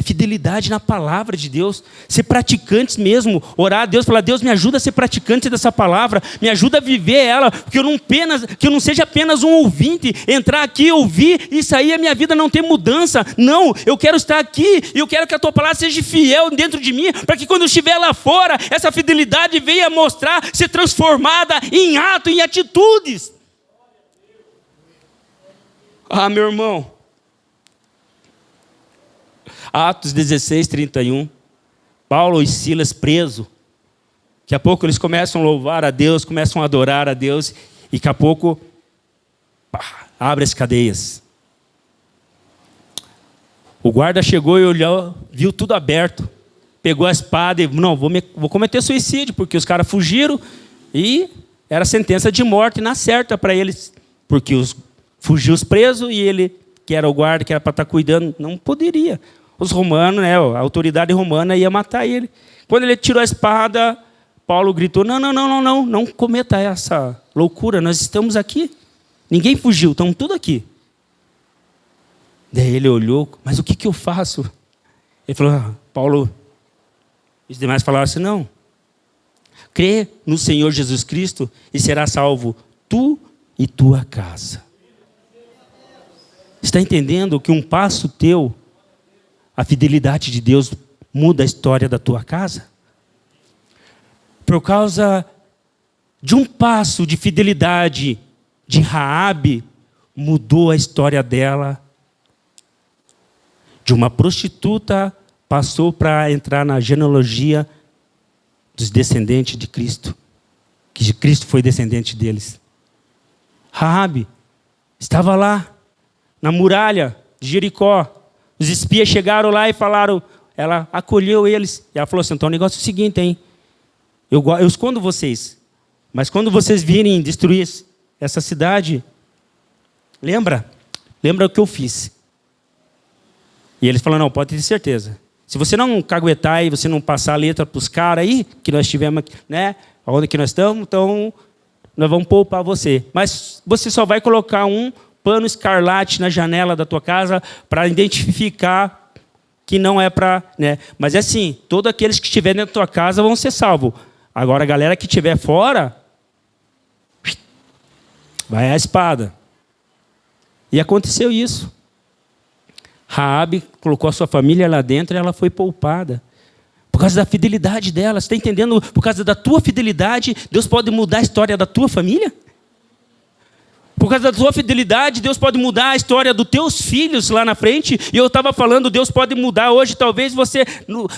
fidelidade na palavra de Deus, ser praticantes mesmo, orar a Deus, falar, Deus me ajuda a ser praticante dessa palavra, me ajuda a viver ela, que eu não seja apenas um ouvinte, entrar aqui, ouvir e sair, a minha vida não ter mudança. Não, eu quero estar aqui e eu quero que a tua palavra seja fiel dentro de mim, para que quando eu estiver lá fora, essa fidelidade venha mostrar, ser transformada em ato, em atitudes. Meu irmão, Atos 16, 31, Paulo e Silas presos, daqui a pouco eles começam a louvar a Deus, começam a adorar a Deus, e daqui a pouco, abre as cadeias. O guarda chegou e olhou, viu tudo aberto, pegou a espada e, não, vou cometer suicídio, porque os caras fugiram, e era sentença de morte na certa para eles, porque fugiu os presos e ele, que era o guarda, que era para estar cuidando, não poderia. Os romanos, né, a autoridade romana ia matar ele. Quando ele tirou a espada, Paulo gritou, não cometa essa loucura, nós estamos aqui. Ninguém fugiu, estamos tudo aqui. Daí ele olhou, mas o que eu faço? Ele falou, Paulo, os demais falaram assim, não. Crê no Senhor Jesus Cristo e será salvo tu e tua casa. Está entendendo que um passo teu, a fidelidade de Deus muda a história da tua casa? Por causa de um passo de fidelidade de Raabe, mudou a história dela. De uma prostituta, passou para entrar na genealogia dos descendentes de Cristo. Que Cristo foi descendente deles. Raabe estava lá, na muralha de Jericó. Os espias chegaram lá e falaram, ela acolheu eles. E ela falou assim, então o negócio é o seguinte, hein? Eu escondo vocês, mas quando vocês virem destruir essa cidade, lembra o que eu fiz. E eles falaram, não, pode ter certeza. Se você não caguetar e você não passar a letra para os caras aí, que nós tivemos, né, onde que nós estamos, então nós vamos poupar você. Mas você só vai colocar um pano escarlate na janela da tua casa para identificar que não é para, né? Mas é assim, todos aqueles que estiverem dentro da tua casa vão ser salvos. Agora a galera que estiver fora, vai a espada. E aconteceu isso. Raabe colocou a sua família lá dentro e ela foi poupada. Por causa da fidelidade dela. Você está entendendo? Por causa da tua fidelidade, Deus pode mudar a história da tua família? Por causa da tua fidelidade, Deus pode mudar a história dos teus filhos lá na frente. E eu estava falando, Deus pode mudar hoje. Talvez você,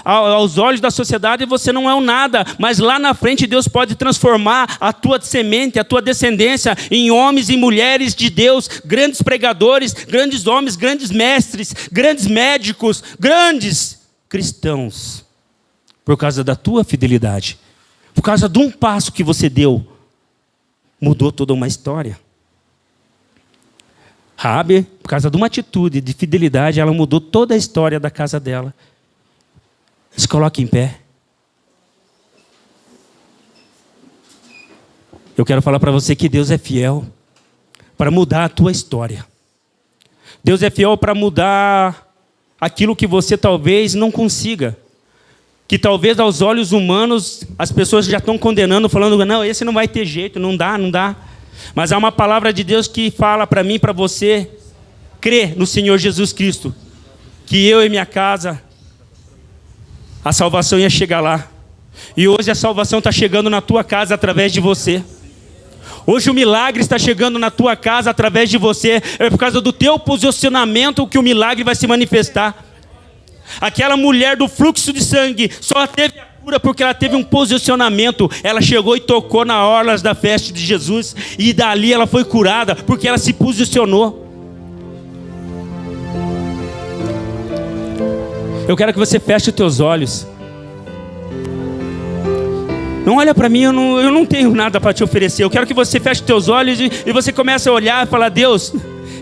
aos olhos da sociedade, você não é um nada. Mas lá na frente, Deus pode transformar a tua semente, a tua descendência, em homens e mulheres de Deus. Grandes pregadores, grandes homens, grandes mestres, grandes médicos, grandes cristãos. Por causa da tua fidelidade. Por causa de um passo que você deu. Mudou toda uma história. Raabe, por causa de uma atitude de fidelidade, ela mudou toda a história da casa dela. Se coloque em pé. Eu quero falar para você que Deus é fiel para mudar a tua história. Deus é fiel para mudar aquilo que você talvez não consiga. Que talvez aos olhos humanos as pessoas já estão condenando, falando, não, esse não vai ter jeito, não dá, não dá. Mas há uma palavra de Deus que fala para mim, para você, crer no Senhor Jesus Cristo, que eu e minha casa, a salvação ia chegar lá. E hoje a salvação está chegando na tua casa através de você. Hoje o milagre está chegando na tua casa através de você. É por causa do teu posicionamento que o milagre vai se manifestar. Aquela mulher do fluxo de sangue só teve a cura porque ela teve um posicionamento. Ela chegou e tocou na orla da festa de Jesus. E dali ela foi curada porque ela se posicionou. Eu quero que você feche os teus olhos. Não olha para mim, eu não tenho nada para te oferecer. Eu quero que você feche os teus olhos e você comece a olhar e falar, Deus,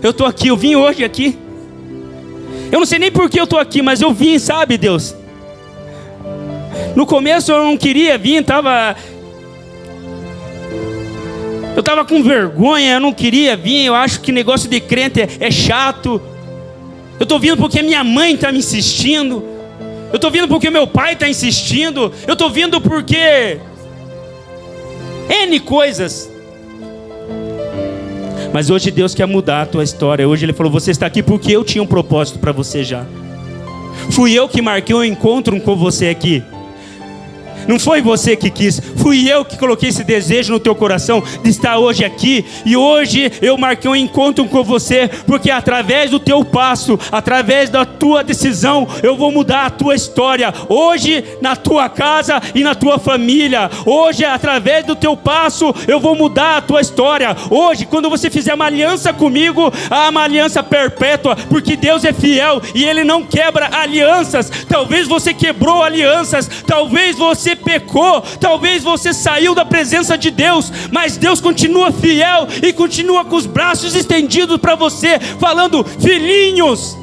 eu estou aqui, eu vim hoje aqui. Eu não sei nem por que eu estou aqui, mas eu vim, sabe, Deus? No começo eu não queria vir, eu estava com vergonha, eu não queria vir. Eu acho que negócio de crente é chato. Eu estou vindo porque minha mãe está me insistindo. Eu estou vindo porque meu pai está insistindo. Eu estou vindo porque N coisas. Mas hoje Deus quer mudar a tua história. Hoje Ele falou, você está aqui porque eu tinha um propósito para você já. Fui eu que marquei um encontro com você aqui. Não foi você que quis, fui eu que coloquei esse desejo no teu coração de estar hoje aqui. E hoje eu marquei um encontro com você, porque através do teu passo, através da tua decisão, eu vou mudar a tua história. Hoje na tua casa e na tua família. Hoje através do teu passo, eu vou mudar a tua história. Hoje quando você fizer uma aliança comigo, há uma aliança perpétua, porque Deus é fiel e Ele não quebra alianças. Talvez você quebrou alianças, talvez você pecou, talvez você saiu da presença de Deus, mas Deus continua fiel e continua com os braços estendidos para você, falando, filhinhos,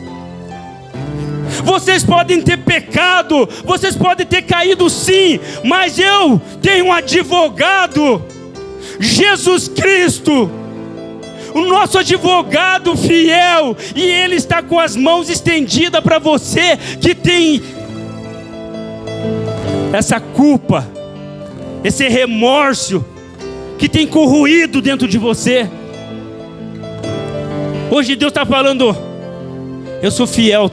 vocês podem ter pecado, vocês podem ter caído sim, mas eu tenho um advogado, Jesus Cristo, o nosso advogado fiel, e Ele está com as mãos estendidas para você que tem essa culpa, esse remorso que tem corroído dentro de você. Hoje Deus está falando, eu sou fiel.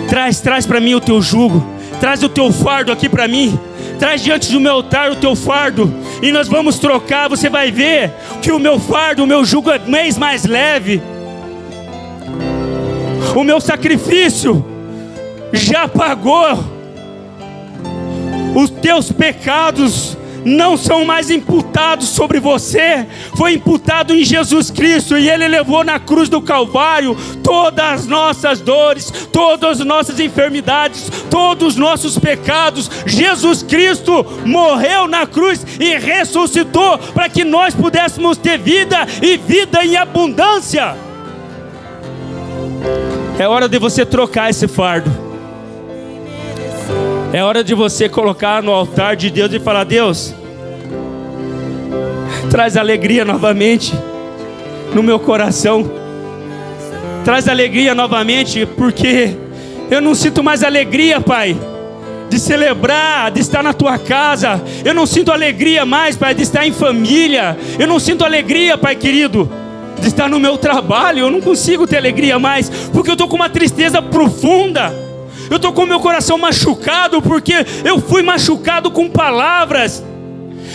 Traz para mim o teu jugo, traz o teu fardo aqui para mim. Traz diante do meu altar o teu fardo e nós vamos trocar. Você vai ver que o meu fardo, o meu jugo é mais leve. O meu sacrifício já pagou. Os teus pecados não são mais imputados sobre você. Foi imputado em Jesus Cristo, e Ele levou na cruz do Calvário todas as nossas dores, todas as nossas enfermidades, todos os nossos pecados. Jesus Cristo morreu na cruz e ressuscitou para que nós pudéssemos ter vida e vida em abundância. É hora de você trocar esse fardo. É hora de você colocar no altar de Deus e falar, Deus, traz alegria novamente no meu coração. Traz alegria novamente, porque eu não sinto mais alegria, Pai, de celebrar, de estar na tua casa. Eu não sinto alegria mais, Pai, de estar em família. Eu não sinto alegria, Pai querido, de estar no meu trabalho. Eu não consigo ter alegria mais, porque eu estou com uma tristeza profunda. Eu estou com meu coração machucado porque eu fui machucado com palavras.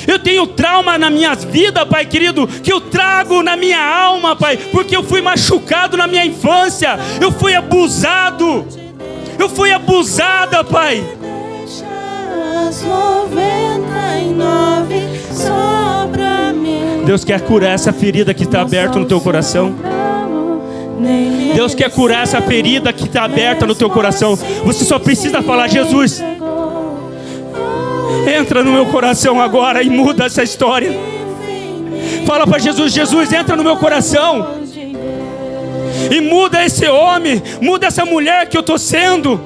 Eu tenho trauma na minha vida, Pai querido, que eu trago na minha alma, Pai, porque eu fui machucado na minha infância. Eu fui abusado. Eu fui abusada, Pai. Deus quer curar essa ferida que está aberta no teu coração. Deus quer curar essa ferida que está aberta no teu coração. Você só precisa falar: Jesus, entra no meu coração agora e muda essa história. Fala para Jesus: Jesus, entra no meu coração e muda esse homem, muda essa mulher que eu estou sendo.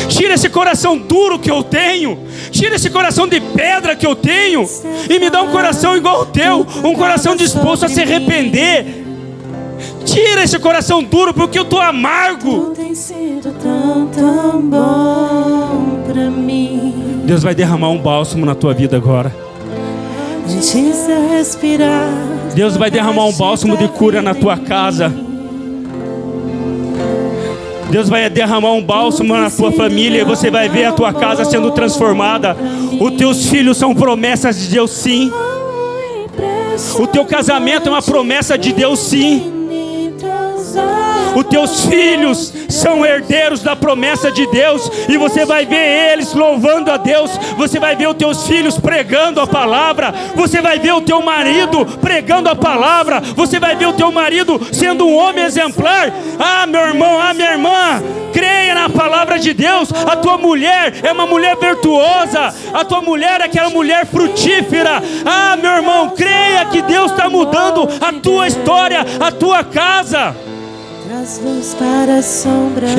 Tira esse coração duro que eu tenho, tira esse coração de pedra que eu tenho e me dá um coração igual ao teu, um coração disposto a se arrepender. Tira esse coração duro porque eu estou amargo. Tem sido tão bom pra mim. Deus vai derramar um bálsamo na tua vida agora. Respirar. Deus vai derramar um bálsamo de cura na tua casa. Deus vai derramar um bálsamo na tua família e você vai ver a tua casa sendo transformada. Os teus filhos são promessas de Deus, sim. O teu casamento é uma promessa de Deus, sim. Os teus filhos são herdeiros da promessa de Deus e você vai ver eles louvando a Deus. Você vai ver os teus filhos pregando a palavra. Você vai ver o teu marido pregando a palavra. Você vai ver o teu marido sendo um homem exemplar. Ah, meu irmão, ah, minha irmã, creia na palavra de Deus. A tua mulher é uma mulher virtuosa. A tua mulher é aquela mulher frutífera. Ah, meu irmão, creia que Deus está mudando a tua história, a tua casa.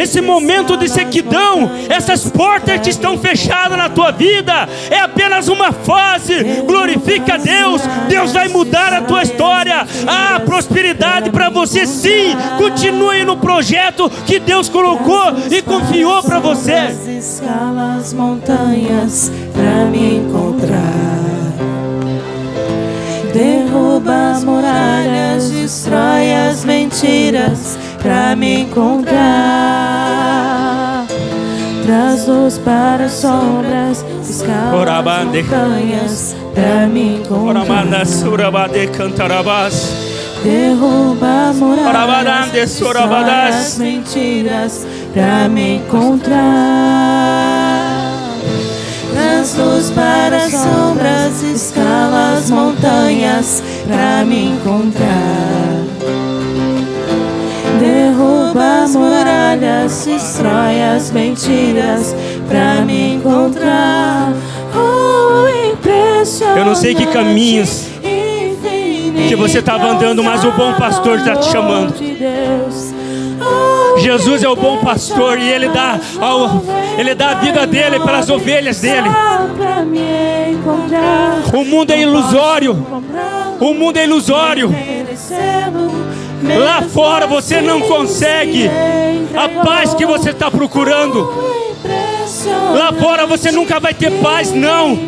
Esse momento de sequidão, essas portas que estão fechadas na tua vida, é apenas uma fase. Glorifica a Deus. Deus vai mudar a tua história. Ah, prosperidade para você, sim. Continue no projeto que Deus colocou e confiou para você. Escala as montanhas para me encontrar. Derruba as muralhas, destrói as mentiras pra me encontrar. Traz luz para as sombras, escala as montanhas pra me encontrar. Derruba as muralhas, destrói as mentiras pra me encontrar. Traz luz para as sombras, escala as montanhas pra me encontrar. Derruba as muralhas, destrói as mentiras pra me encontrar. Oh, impressionante. Eu não sei que caminhos que você estava andando, mas o bom pastor está te chamando. Jesus é o bom pastor e Ele dá a vida dele pelas ovelhas dele. O mundo é ilusório. O mundo é ilusório. Lá fora você não consegue a paz que você está procurando. Lá fora você nunca vai ter paz, não.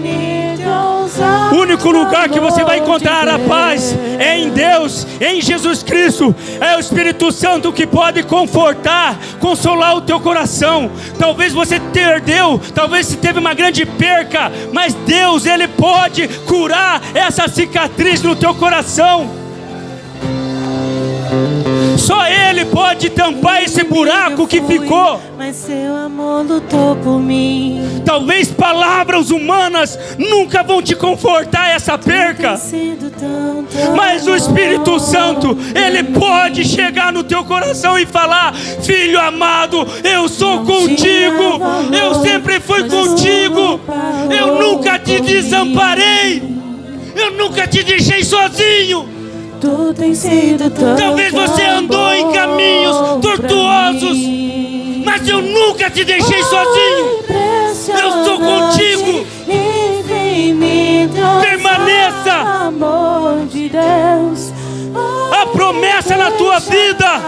O único lugar que você vai encontrar a paz é em Deus, em Jesus Cristo. É o Espírito Santo que pode confortar, consolar o teu coração. Talvez você perdeu, talvez você teve uma grande perca, mas Deus, Ele pode curar essa cicatriz no teu coração. Só Ele pode tampar esse buraco que ficou. Mas seu amor lutou por mim. Talvez palavras humanas nunca vão te confortar essa perca. Mas o Espírito Santo, Ele pode chegar no teu coração e falar: filho amado, eu sou contigo. Eu sempre fui contigo. Eu nunca te desamparei. Eu nunca te deixei sozinho. Tudo tem sido tão Talvez você andou em caminhos tortuosos, mas eu nunca te deixei sozinho. Eu estou contigo. Permaneça. Amor de Deus. A promessa na tua vida